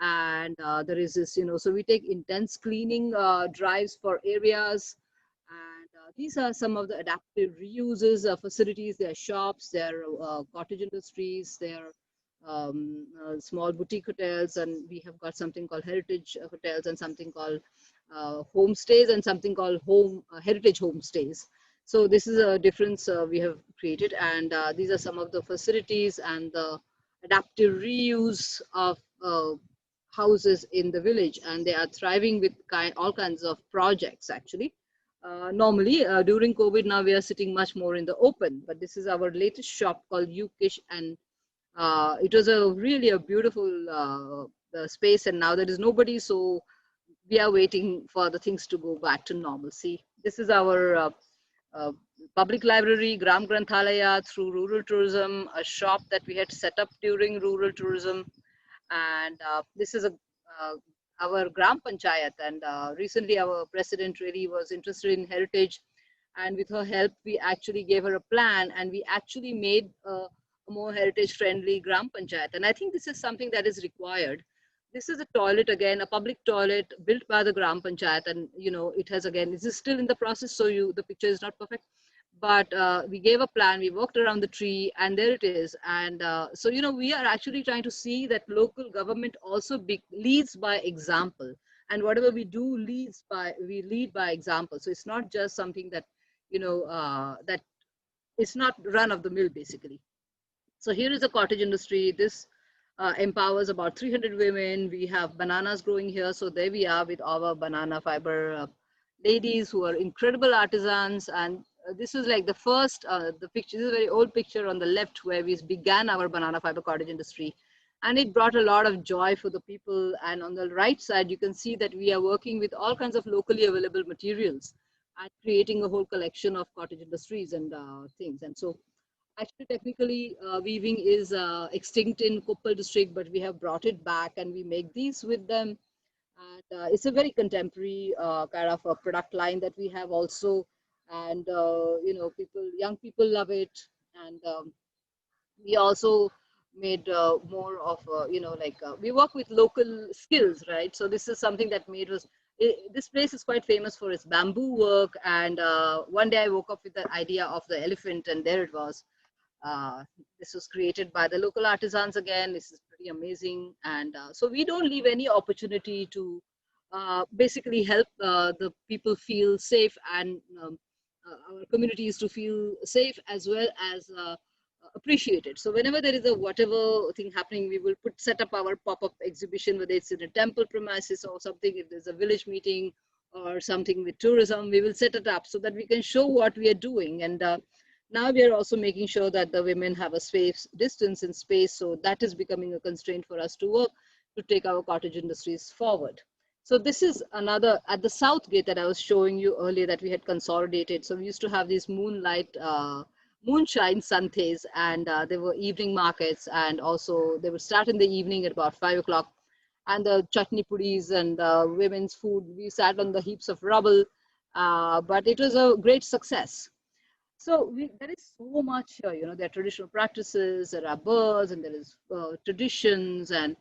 Speaker 3: And there is this, you know, so we take intense cleaning drives for areas. And these are some of the adaptive reuses of facilities. There are shops, there are cottage industries, there are small boutique hotels, and we have got something called heritage hotels, and something called homestays, and something called heritage homestays. So this is a difference we have created, and these are some of the facilities and the adaptive reuse of houses in the village, and they are thriving with all kinds of projects actually. Normally during COVID, now we are sitting much more in the open, but this is our latest shop called Yukish, and it was really a beautiful space, and now there is nobody, so we are waiting for the things to go back to normalcy. This is our public library, Gram Granthalaya, through rural tourism, a shop that we had set up during rural tourism. And this is our Gram Panchayat, and recently our president really was interested in heritage, and with her help we actually gave her a plan, and we actually made a more heritage friendly Gram Panchayat. And I think this is something that is required. This is a toilet, again, a public toilet built by the Gram Panchayat, and you know, it has, again, this is still in the process, so the picture is not perfect, but we gave a plan, we walked around the tree, and there it is. And so, you know, we are actually trying to see that local government also leads by example, and whatever we do we lead by example. So it's not just something that, you know, that it's not run of the mill basically. So here is a cottage industry. This empowers about 300 women. We have bananas growing here. So there we are with our banana fiber ladies who are incredible artisans. And this is like the first, the picture, this is a very old picture on the left where we began our banana fiber cottage industry. And it brought a lot of joy for the people. And on the right side, you can see that we are working with all kinds of locally available materials and creating a whole collection of cottage industries and things. And so actually, technically, weaving is extinct in Koppal district, but we have brought it back, and we make these with them. And it's a very contemporary kind of a product line that we have also. And, you know, young people love it. And we also made more of, you know, like we work with local skills, right? So this is something that made us, this place is quite famous for its bamboo work. And one day I woke up with the idea of the elephant, and there it was. This was created by the local artisans again. This is pretty amazing. And so we don't leave any opportunity to basically help the people feel safe, and our communities to feel safe as well as appreciated. So whenever there is a whatever thing happening, we will set up our pop-up exhibition, whether it's in a temple premises or something. If there's a village meeting or something with tourism, we will set it up so that we can show what we are doing. And now we are also making sure that the women have a safe distance and space. So that is becoming a constraint for us to work to take our cottage industries forward. So this is another at the south gate that I was showing you earlier that we had consolidated. So we used to have these moonshine santes, and there were evening markets, and also they would start in the evening at about 5 o'clock. And the chutney pudis and women's food, we sat on the heaps of rubble, but it was a great success. So there is so much, there are traditional practices, there are birds, and there is traditions, and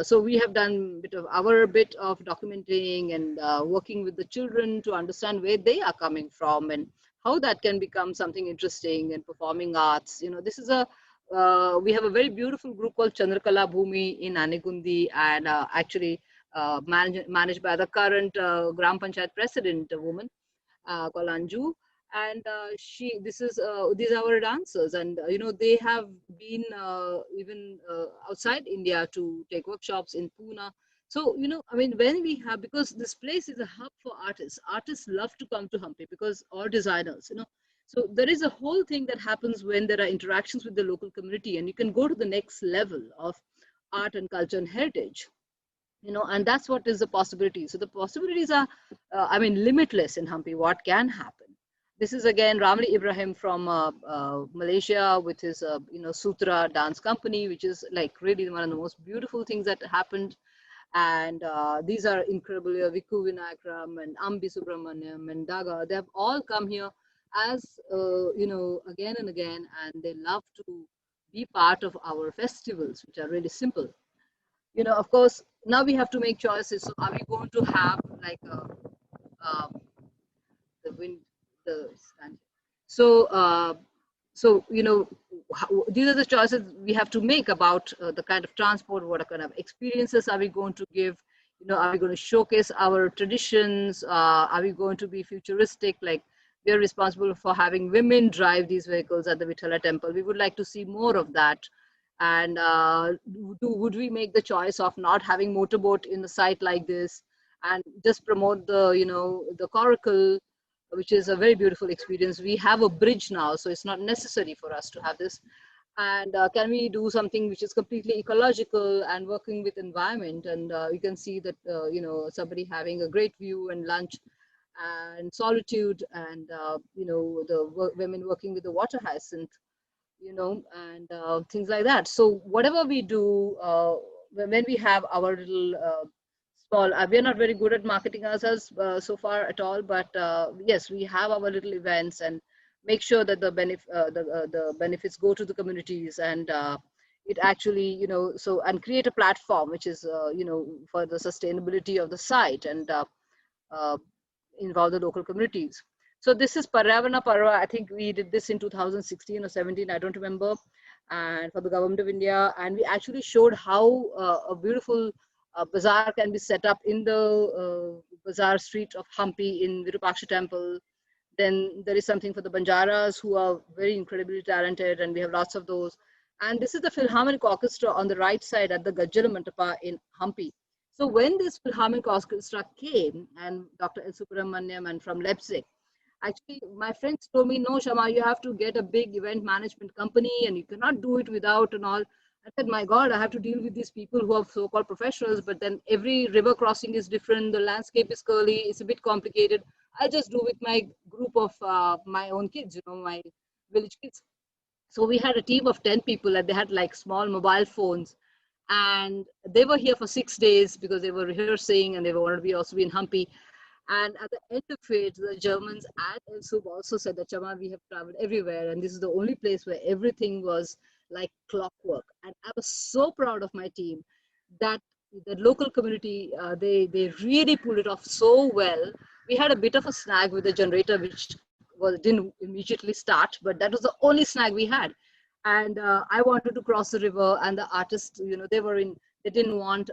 Speaker 3: so we have done our bit of documenting and working with the children to understand where they are coming from and how that can become something interesting, and performing arts. This is we have a very beautiful group called Chandrakala Bhumi in Anegundi, and actually managed by the current Gram Panchayat president, a woman called Anju. And these are our dancers, and they have been even outside India to take workshops in Pune. So when we have, because this place is a hub for artists love to come to Hampi, because or designers, so there is a whole thing that happens when there are interactions with the local community, and you can go to the next level of art and culture and heritage. And that's what is the possibility. So the possibilities are limitless in Hampi. What can happen? This is again Ramli Ibrahim from Malaysia with his Sutra dance company, which is like really one of the most beautiful things that happened. And these are incredible. Viku Vinayakram and Ambi Subramaniam and Daga. They have all come here as again and again, and they love to be part of our festivals, which are really simple. Of course, now we have to make choices. So are we going to have like the wind? So these are the choices we have to make about the kind of transport, what kind of experiences are we going to give, are we going to showcase our traditions, are we going to be futuristic, like we are responsible for having women drive these vehicles at the Vithala temple. We would like to see more of that. And would we make the choice of not having motorboat in the site like this, and just promote the the coracle, which is a very beautiful experience. We have a bridge now, so it's not necessary for us to have this. And can we do something which is completely ecological and working with environment? And you can see that, somebody having a great view and lunch and solitude, and, the women working with the water hyacinth, and things like that. So whatever we do, when we have our little we are not very good at marketing ourselves so far at all, but yes, we have our little events and make sure that the benefits go to the communities, and it actually and create a platform which is for the sustainability of the site, and involve the local communities. So this is Paryavarna Parva. I think we did this in 2016 or 17, I don't remember, and for the Government of India, and we actually showed how a beautiful bazaar can be set up in the bazaar street of Hampi in Virupaksha temple. Then there is something for the Banjaras, who are very incredibly talented, and we have lots of those. And this is the Philharmonic Orchestra on the right side at the Gajjala Mantapa in Hampi. So when this Philharmonic Orchestra came, and Dr. L. Subramaniam and from Leipzig, actually my friends told me, no, Shama, you have to get a big event management company, and you cannot do it without and all. I said, my God, I have to deal with these people who are so-called professionals, but then every river crossing is different. The landscape is curly. It's a bit complicated. I just do with my group of my own kids, my village kids. So we had a team of 10 people, and they had like small mobile phones, and they were here for 6 days because they were rehearsing, and they wanted to also be in Hampi. And at the end of it, the Germans at El Sub also said that, Chama, we have traveled everywhere, and this is the only place where everything was like clockwork. And I was so proud of my team that the local community, they really pulled it off so well. We had a bit of a snag with the generator, which didn't immediately start, but that was the only snag we had. And I wanted to cross the river, and the artists, they didn't want,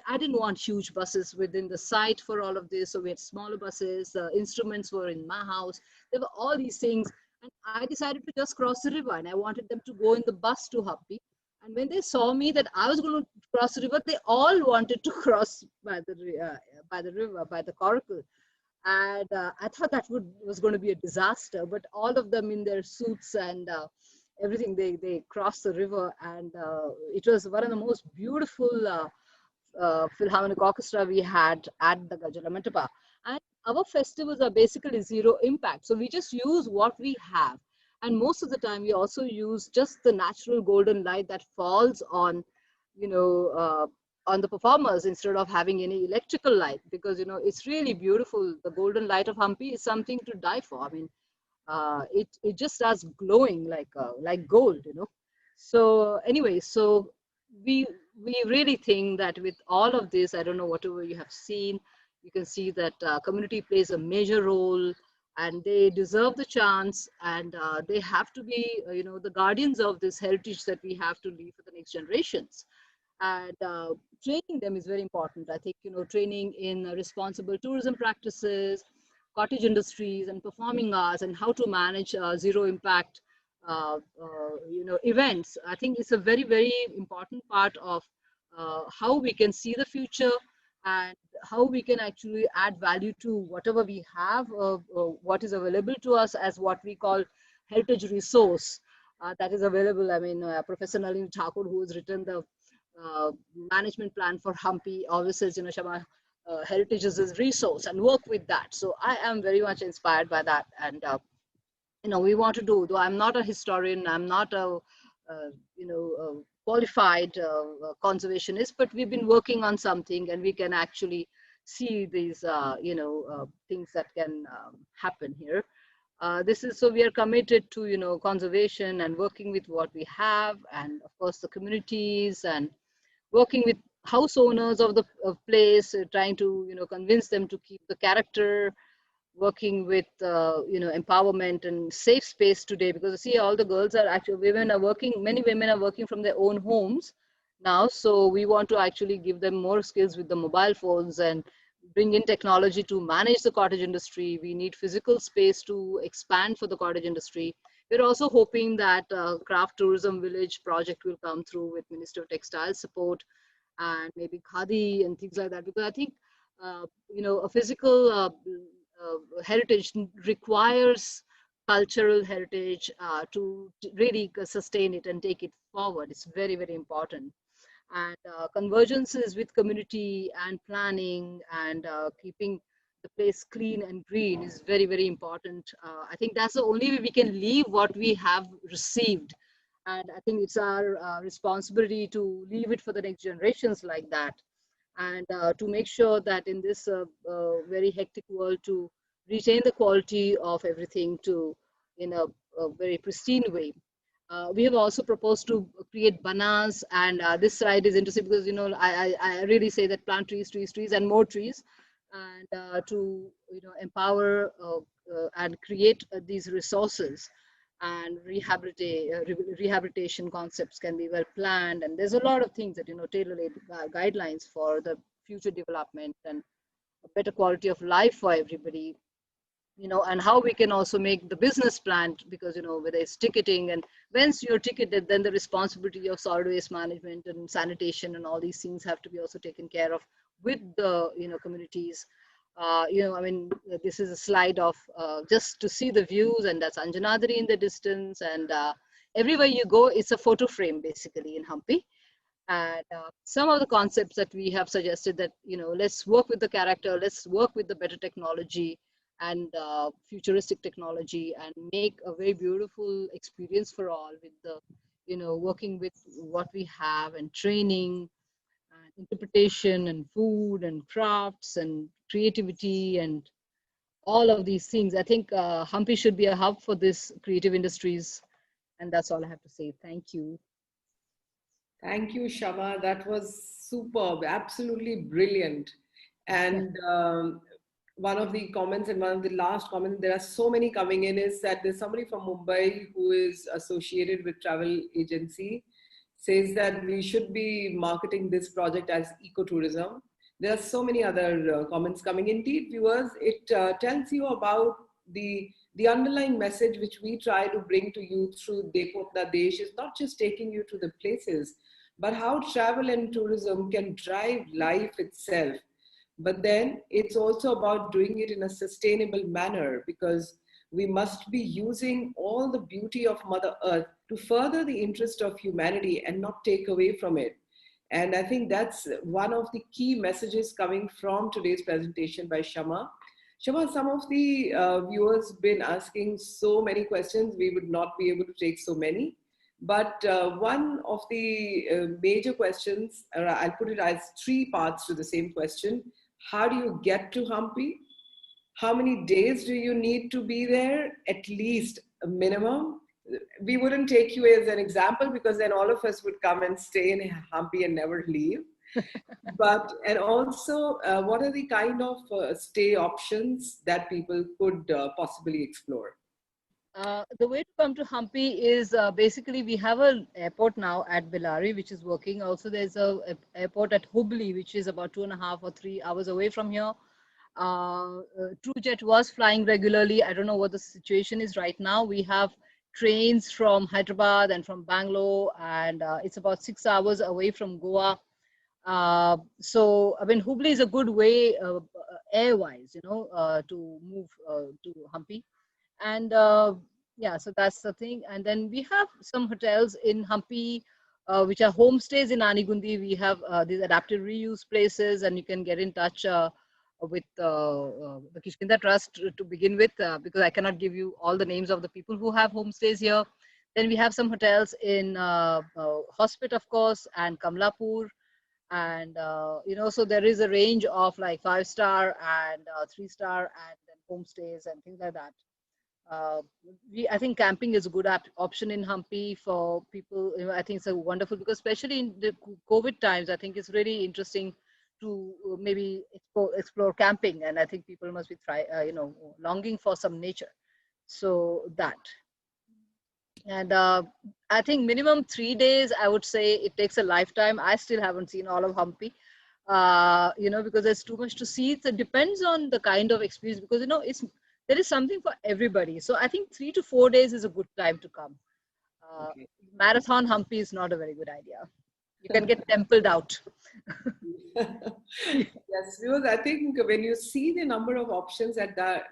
Speaker 3: I didn't want huge buses within the site for all of this. So we had smaller buses, instruments were in my house. There were all these things. And I decided to just cross the river, and I wanted them to go in the bus to Hampi. And when they saw me that I was going to cross the river, they all wanted to cross by the river, by the coracle. And I thought that was going to be a disaster, but all of them in their suits and everything, they crossed the river, and it was one of the most beautiful Philharmonic orchestra we had at the Gajala Mantapa. And our festivals are basically zero impact, so we just use what we have, and most of the time we also use just the natural golden light that falls on, you know, on the performers, instead of having any electrical light, because it's really beautiful. The golden light of Hampi is something to die for. I mean, it just starts glowing like gold, So anyway, so we really think that with all of this, I don't know whatever you have seen, you can see that community plays a major role, and they deserve the chance, and they have to be the guardians of this heritage that we have to leave for the next generations. And training them is very important. I think training in responsible tourism practices, cottage industries, and performing arts, and how to manage zero impact events. I think it's a very, very important part of how we can see the future, and how we can actually add value to whatever we have, what is available to us as what we call heritage resource that is available. I mean, Professor Nalini Thakur, who has written the management plan for Hampi, always says, Shama, heritage is a resource, and work with that. So I am very much inspired by that. And, we want to do, though I'm not a historian, I'm not a, a qualified conservationist, but we've been working on something, and we can actually see these, things that can happen here. So we are committed to, conservation and working with what we have, and of course the communities, and working with house owners of the place, trying to convince them to keep the character, working with empowerment and safe space today, because you see, all the girls are actually, many women are working from their own homes now. So we want to actually give them more skills with the mobile phones, and bring in technology to manage the cottage industry. We need physical space to expand for the cottage industry. We're also hoping that craft tourism village project will come through with Ministry of Textile support, and maybe khadi and things like that, because I think a physical heritage requires cultural heritage to really sustain it and take it forward. It's very, very important. And convergences with community and planning, and keeping the place clean and green is very, very important. I think that's the only way we can leave what we have received. And I think it's our responsibility to leave it for the next generations like that. And to make sure that in this very hectic world, to retain the quality of everything in a very pristine way. We have also proposed to create bananas, and this slide is interesting because I really say that plant trees, trees, trees, and more trees, and to empower and create these resources, and rehabilitation concepts can be well planned, and there's a lot of things that tailor-made guidelines for the future development and a better quality of life for everybody. And how we can also make the business plan, because, whether it's ticketing, and once you're ticketed, then the responsibility of solid waste management and sanitation and all these things have to be also taken care of with the, communities. I mean, this is a slide of just to see the views, and that's Anjanadri in the distance. And everywhere you go, it's a photo frame basically in Hampi. And some of the concepts that we have suggested that, let's work with the character, let's work with the better technology and futuristic technology, and make a very beautiful experience for all with the, working with what we have, and training, and interpretation, and food, and crafts, and creativity, and all of these things. I think Hampi should be a hub for this creative industries. And that's all I have to say. Thank you.
Speaker 1: Thank you, Shama. That was superb, absolutely brilliant. And one of the comments and one of the last comments, there are so many coming in, is that there's somebody from Mumbai who is associated with travel agency, says that we should be marketing this project as ecotourism. There are so many other comments coming. Indeed, viewers, it tells you about the underlying message which we try to bring to you through Dekho Apna Desh is not just taking you to the places, but how travel and tourism can drive life itself. But then it's also about doing it in a sustainable manner, because we must be using all the beauty of Mother Earth to further the interest of humanity and not take away from it. And I think that's one of the key messages coming from today's presentation by Shama. Shama, some of the viewers been asking so many questions, we would not be able to take so many. But one of the major questions, or I'll put it as three parts to the same question. How do you get to Hampi? How many days do you need to be there? At least a minimum. We wouldn't take you as an example, because then all of us would come and stay in Hampi and never leave. But, and also, what are the kind of stay options that people could possibly explore?
Speaker 3: The way to come to Hampi is basically we have an airport now at Bellary, which is working. Also, there's a airport at Hubli, which is about 2.5 or 3 hours away from here. TrueJet was flying regularly. I don't know what the situation is right now. We have trains from Hyderabad and from Bangalore, and it's about 6 hours away from Goa. So, I mean, Hubli is a good way, air-wise, to move to Hampi. And yeah, so that's the thing. And then we have some hotels in Hampi, which are homestays in Anigundi. We have these adaptive reuse places, and you can get in touch with the Kishkinda Trust to begin with, because I cannot give you all the names of the people who have homestays here. Then we have some hotels in Hospit, of course, and Kamlapur. And, so there is a range of like 5-star and 3-star and then homestays and things like that. I think camping is a good option in Hampi for people. I think it's a wonderful, because especially in the COVID times, I think it's really interesting to maybe explore camping. And I think people must be longing for some nature. So that. And I think minimum 3 days, I would say it takes a lifetime. I still haven't seen all of Hampi, because there's too much to see. It depends on the kind of experience, because, there is something for everybody. So I think 3 to 4 days is a good time to come.
Speaker 1: Okay.
Speaker 3: Marathon Hampi is not a very good idea. You can get templed out.
Speaker 1: Yes, because I think when you see the number of options at the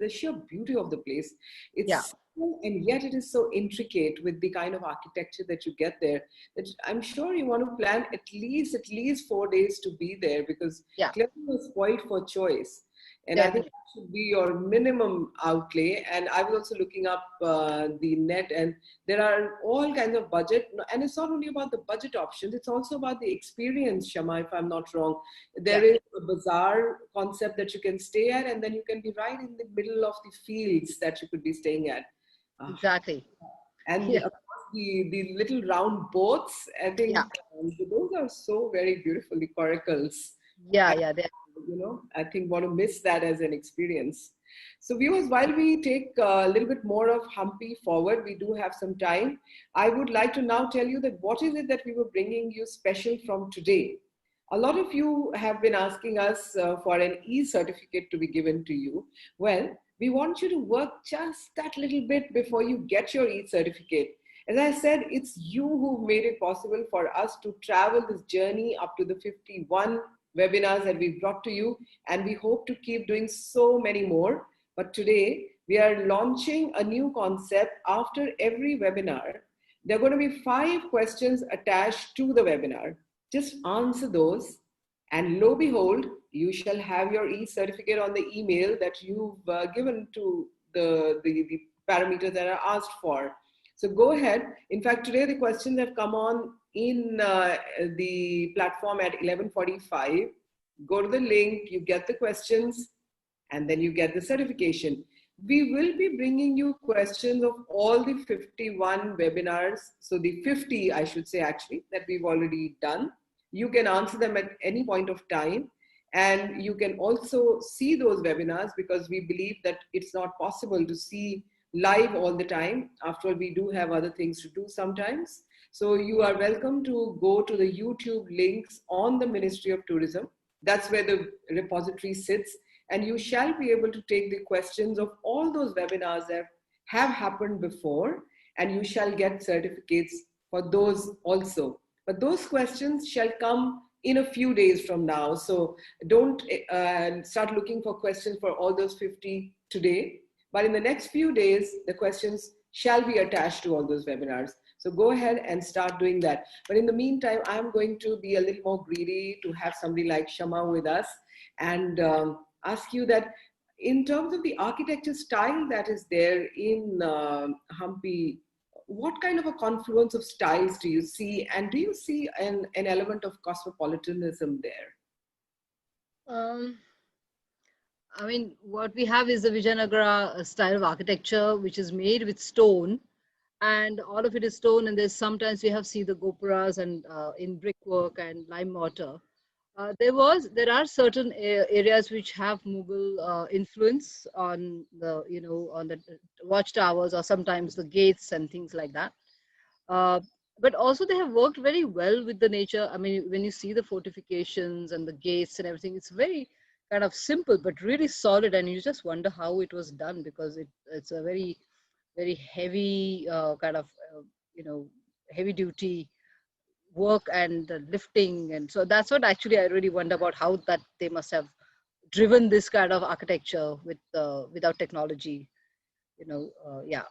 Speaker 1: sheer beauty of the place, it's simple, and yet it is so intricate with the kind of architecture that you get there, that I'm sure you want to plan at least 4 days to be there, because clearly you're spoiled for choice. And I think that should be your minimum outlay. And I was also looking up the net, and there are all kinds of budget. And it's not only about the budget options, it's also about the experience, Shama, if I'm not wrong. There is a bazaar concept that you can stay at, and then you can be right in the middle of the fields that you could be staying at.
Speaker 3: Exactly.
Speaker 1: And of course, the little round boats, I think those are so very beautiful, the coracles.
Speaker 3: Yeah.
Speaker 1: I think want to miss that as an experience. So viewers, while we take a little bit more of Hampi forward, we do have some time. I would like to now tell you that what is it that we were bringing you special from today. A lot of you have been asking us for an e-certificate to be given to you. Well, we want you to work just that little bit before you get your e-certificate. As I said, it's you who've made it possible for us to travel this journey up to the 51 webinars that we've brought to you, and we hope to keep doing so many more. But today we are launching a new concept. After every webinar, there are going to be 5 questions attached to the webinar. Just answer those, and lo and behold, you shall have your e-certificate on the email that you've given to the parameters that are asked for. So go ahead. In fact, today the questions have come on in the platform at 11:45. Go to the link, you get the questions, and then you get the certification. We will be bringing you questions of all the 51 webinars. So the 50, I should say, actually, that we've already done. You can answer them at any point of time. And you can also see those webinars, because we believe that it's not possible to see live all the time. After all, we do have other things to do sometimes. So you are welcome to go to the YouTube links on the Ministry of Tourism. That's where the repository sits. And you shall be able to take the questions of all those webinars that have happened before, and you shall get certificates for those also. But those questions shall come in a few days from now. So don't start looking for questions for all those 50 today. But in the next few days, the questions shall be attached to all those webinars. So go ahead and start doing that. But in the meantime, I'm going to be a little more greedy to have somebody like Shama with us, and ask you that in terms of the architecture style that is there in Hampi, what kind of a confluence of styles do you see? And do you see an element of cosmopolitanism there?
Speaker 3: I mean, what we have is the Vijayanagara style of architecture, which is made with stone, and all of it is stone. And there's sometimes we have see the gopuras and in brickwork and lime mortar. There are certain areas which have Mughal influence on the, on the watchtowers, or sometimes the gates and things like that. But also they have worked very well with the nature. I mean, when you see the fortifications and the gates and everything, it's very kind of simple, but really solid. And you just wonder how it was done, because it's a very, very heavy kind of, heavy duty work and lifting. And so that's what actually I really wonder about, how that they must have driven this kind of architecture with without technology, yeah.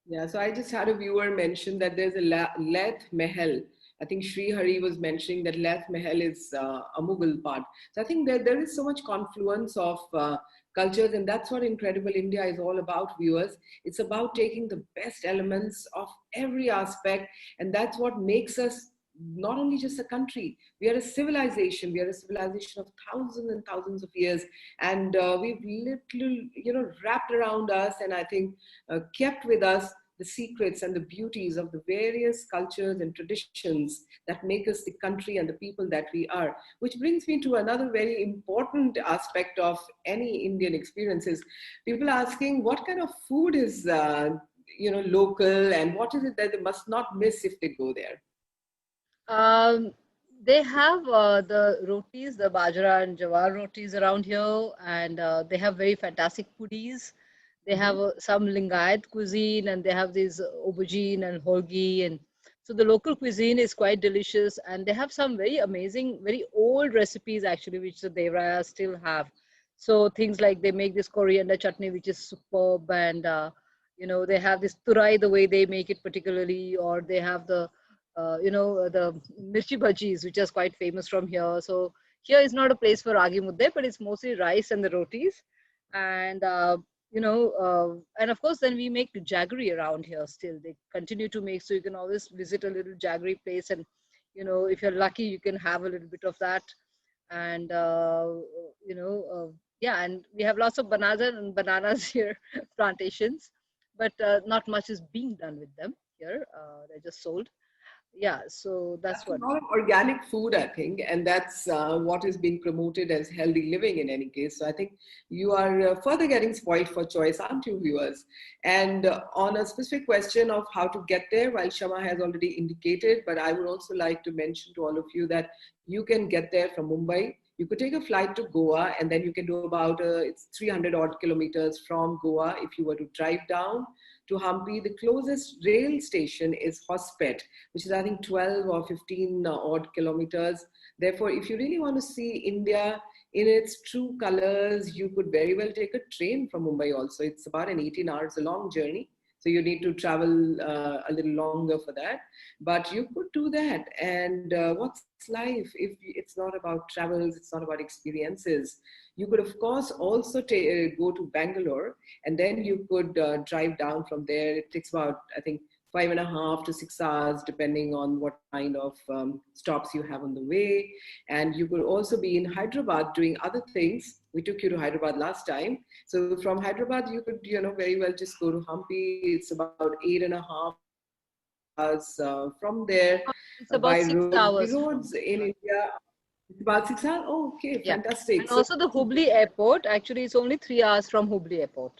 Speaker 1: Yeah, so I just had a viewer mention that there's a Lath Mahal. I think Sri Hari was mentioning that Lath Mahal is a Mughal part. So I think that there is so much confluence of cultures, and that's what Incredible India is all about, viewers. It's about taking the best elements of every aspect, and that's what makes us not only just a country. We are a civilization. We are a civilization of thousands and thousands of years, and we've literally, wrapped around us, and I think kept with us the secrets and the beauties of the various cultures and traditions that make us the country and the people that we are. Which brings me to another very important aspect of any Indian experiences. People are asking what kind of food is, local, and what is it that they must not miss if they go there?
Speaker 3: They have the rotis, the bajra and jawar rotis around here, and they have very fantastic pudis. They have some Lingayat cuisine, and they have these aubergine and holgi, and so the local cuisine is quite delicious. And they have some very amazing, very old recipes actually, which the Devrayas still have. So things like they make this coriander chutney, which is superb, and they have this turai, the way they make it particularly, or they have the the mirchi bhajis, which is quite famous from here. So here is not a place for ragi mudde, but it's mostly rice and the rotis. And and of course, then we make jaggery around here still. They continue to make, so you can always visit a little jaggery place, and if you're lucky, you can have a little bit of that. And yeah, and we have lots of bananas here, plantations, but not much is being done with them here. They're just sold. Yeah, so that's what.
Speaker 1: A lot of organic food, I think, and that's what is being promoted as healthy living in any case. So I think you are further getting spoiled for choice, aren't you, viewers? And on a specific question of how to get there, while Shama has already indicated, but I would also like to mention to all of you that you can get there from Mumbai. You could take a flight to Goa, and then you can do about it's 300 odd kilometers from Goa if you were to drive down to Hampi. The closest rail station is Hospet, which is I think 12 or 15 odd kilometers. Therefore, if you really want to see India in its true colors, you could very well take a train from Mumbai also. It's about an 18 hours a long journey. So you need to travel a little longer for that. But you could do that. And what's life if it's not about travels, it's not about experiences? You could, of course, also go to Bangalore, and then you could drive down from there. It takes about, I think, 5.5 to 6 hours, depending on what kind of stops you have on the way. And you could also be in Hyderabad doing other things. We took you to Hyderabad last time. So from Hyderabad, you could, very well just go to Hampi. It's about 8.5 hours from there.
Speaker 3: It's about 6 hours.
Speaker 1: The roads in India, About 6 hours? Oh, okay,
Speaker 3: Yeah.
Speaker 1: fantastic.
Speaker 3: And
Speaker 1: So,
Speaker 3: also the Hubli airport, actually it's only 3 hours from Hubli airport.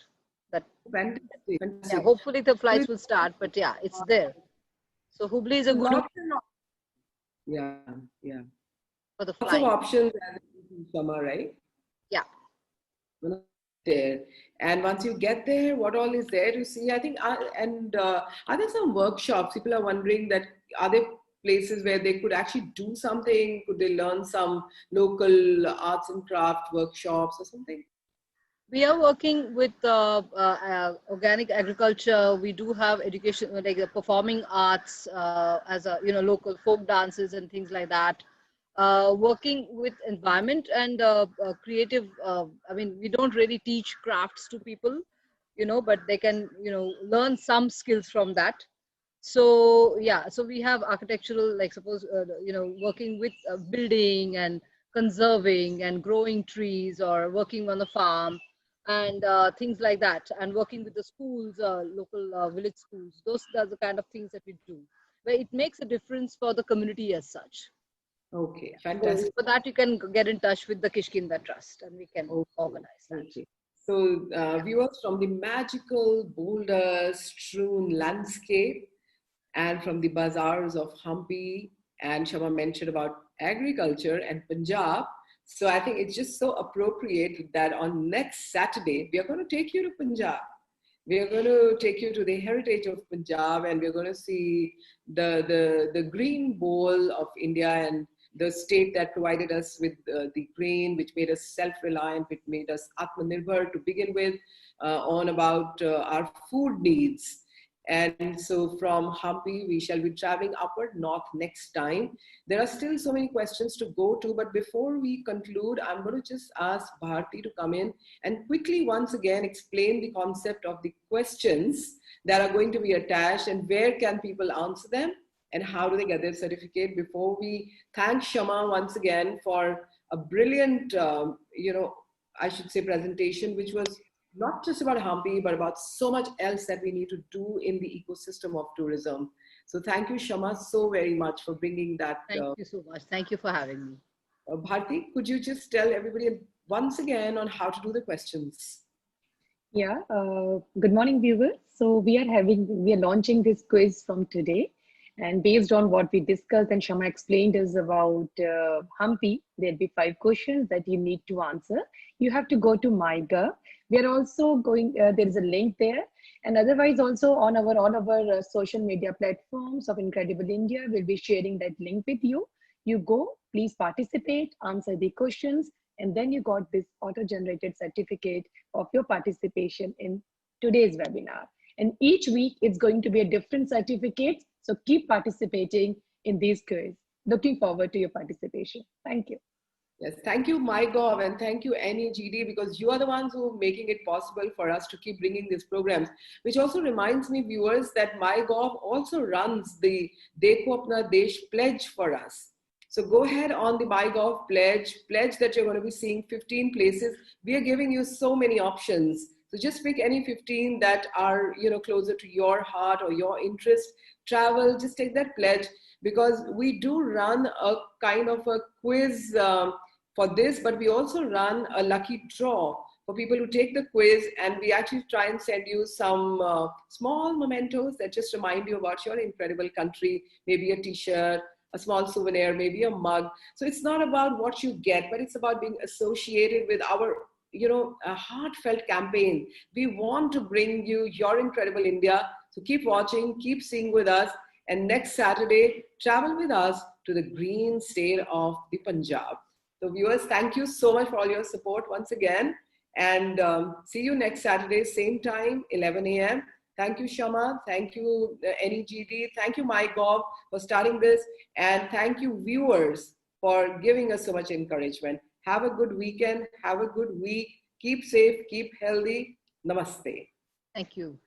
Speaker 3: That,
Speaker 1: fantastic,
Speaker 3: yeah,
Speaker 1: fantastic.
Speaker 3: hopefully the
Speaker 1: So
Speaker 3: flights
Speaker 1: it's
Speaker 3: will start, but yeah, it's there. So Hubli is a good
Speaker 1: lots
Speaker 3: option
Speaker 1: yeah, yeah.
Speaker 3: for the
Speaker 1: Lots of
Speaker 3: flying.
Speaker 1: options as in summer, right?
Speaker 3: Yeah.
Speaker 1: There. And once you get there, what all is there to see? I think, are there some workshops? People are wondering that are there places where they could actually do something? Could they learn some local arts and craft workshops or something?
Speaker 3: We are working with organic agriculture. We do have education, like performing arts, as a, local folk dances and things like that. Working with environment and creative. I mean, we don't really teach crafts to people, but they can, learn some skills from that. So yeah, so we have architectural, like suppose, working with building and conserving and growing trees, or working on the farm and things like that, and working with the schools, local village schools. Those are the kind of things that we do, where it makes a difference for the community as such.
Speaker 1: Okay,
Speaker 3: So
Speaker 1: fantastic.
Speaker 3: for that, you can get in touch with the Kishkinda Trust, and we can
Speaker 1: Okay,
Speaker 3: organize that.
Speaker 1: okay. So,
Speaker 3: Yeah.
Speaker 1: viewers, from the magical boulder strewn landscape and from the bazaars of Hampi, and Shama mentioned about agriculture and Punjab. So I think it's just so appropriate that on next Saturday, we are going to take you to Punjab. We are going to take you to the heritage of Punjab, and we're going to see the green bowl of India, and the state that provided us with the grain, which made us self-reliant, which made us Atmanirbhar to begin with, on about our food needs. And so from Hampi, we shall be traveling upward north next time. There are still so many questions to go to, but before we conclude, I'm going to just ask Bharti to come in and quickly once again explain the concept of the questions that are going to be attached, and where can people answer them, and how do they get their certificate, before we thank Shama once again for a brilliant, I should say, presentation, which was not just about Hampi, but about so much else that we need to do in the ecosystem of tourism. So thank you, Shama, so very much for bringing that.
Speaker 3: Thank you so much. Thank you for having me.
Speaker 1: Bharti, could you just tell everybody once again on how to do the questions?
Speaker 2: Yeah, good morning, viewers. So we are launching this quiz from today. And based on what we discussed and Shama explained is about Hampi, there'll be 5 questions that you need to answer. You have to go to MyGov. We are also going, there is a link there. And otherwise also on all of our social media platforms of Incredible India, we'll be sharing that link with you. You go, please participate, answer the questions, and then you got this auto-generated certificate of your participation in today's webinar. And each week it's going to be a different certificate. So keep participating in these quiz. Looking forward to your participation. Thank you.
Speaker 1: Yes, thank you, MyGov, and thank you, NEGD, because you are the ones who are making it possible for us to keep bringing these programs. Which also reminds me, viewers, that MyGov also runs the Dekho Apna Desh pledge for us. So go ahead on the MyGov pledge that you're going to be seeing 15 places. We are giving you so many options. So just pick any 15 that are, closer to your heart or your interest. Travel, just take that pledge, because we do run a kind of a quiz for this, but we also run a lucky draw for people who take the quiz, and we actually try and send you some small mementos that just remind you about your incredible country, maybe a t-shirt, a small souvenir, maybe a mug. So it's not about what you get, but it's about being associated with our, a heartfelt campaign. We want to bring you your incredible India. So keep watching, keep seeing with us. And next Saturday, travel with us to the green state of the Punjab. So viewers, thank you so much for all your support once again. And see you next Saturday, same time, 11 a.m. Thank you, Shama. Thank you, NEGD. Thank you, MyGov, for starting this. And thank you, viewers, for giving us so much encouragement. Have a good weekend. Have a good week. Keep safe. Keep healthy. Namaste.
Speaker 3: Thank you.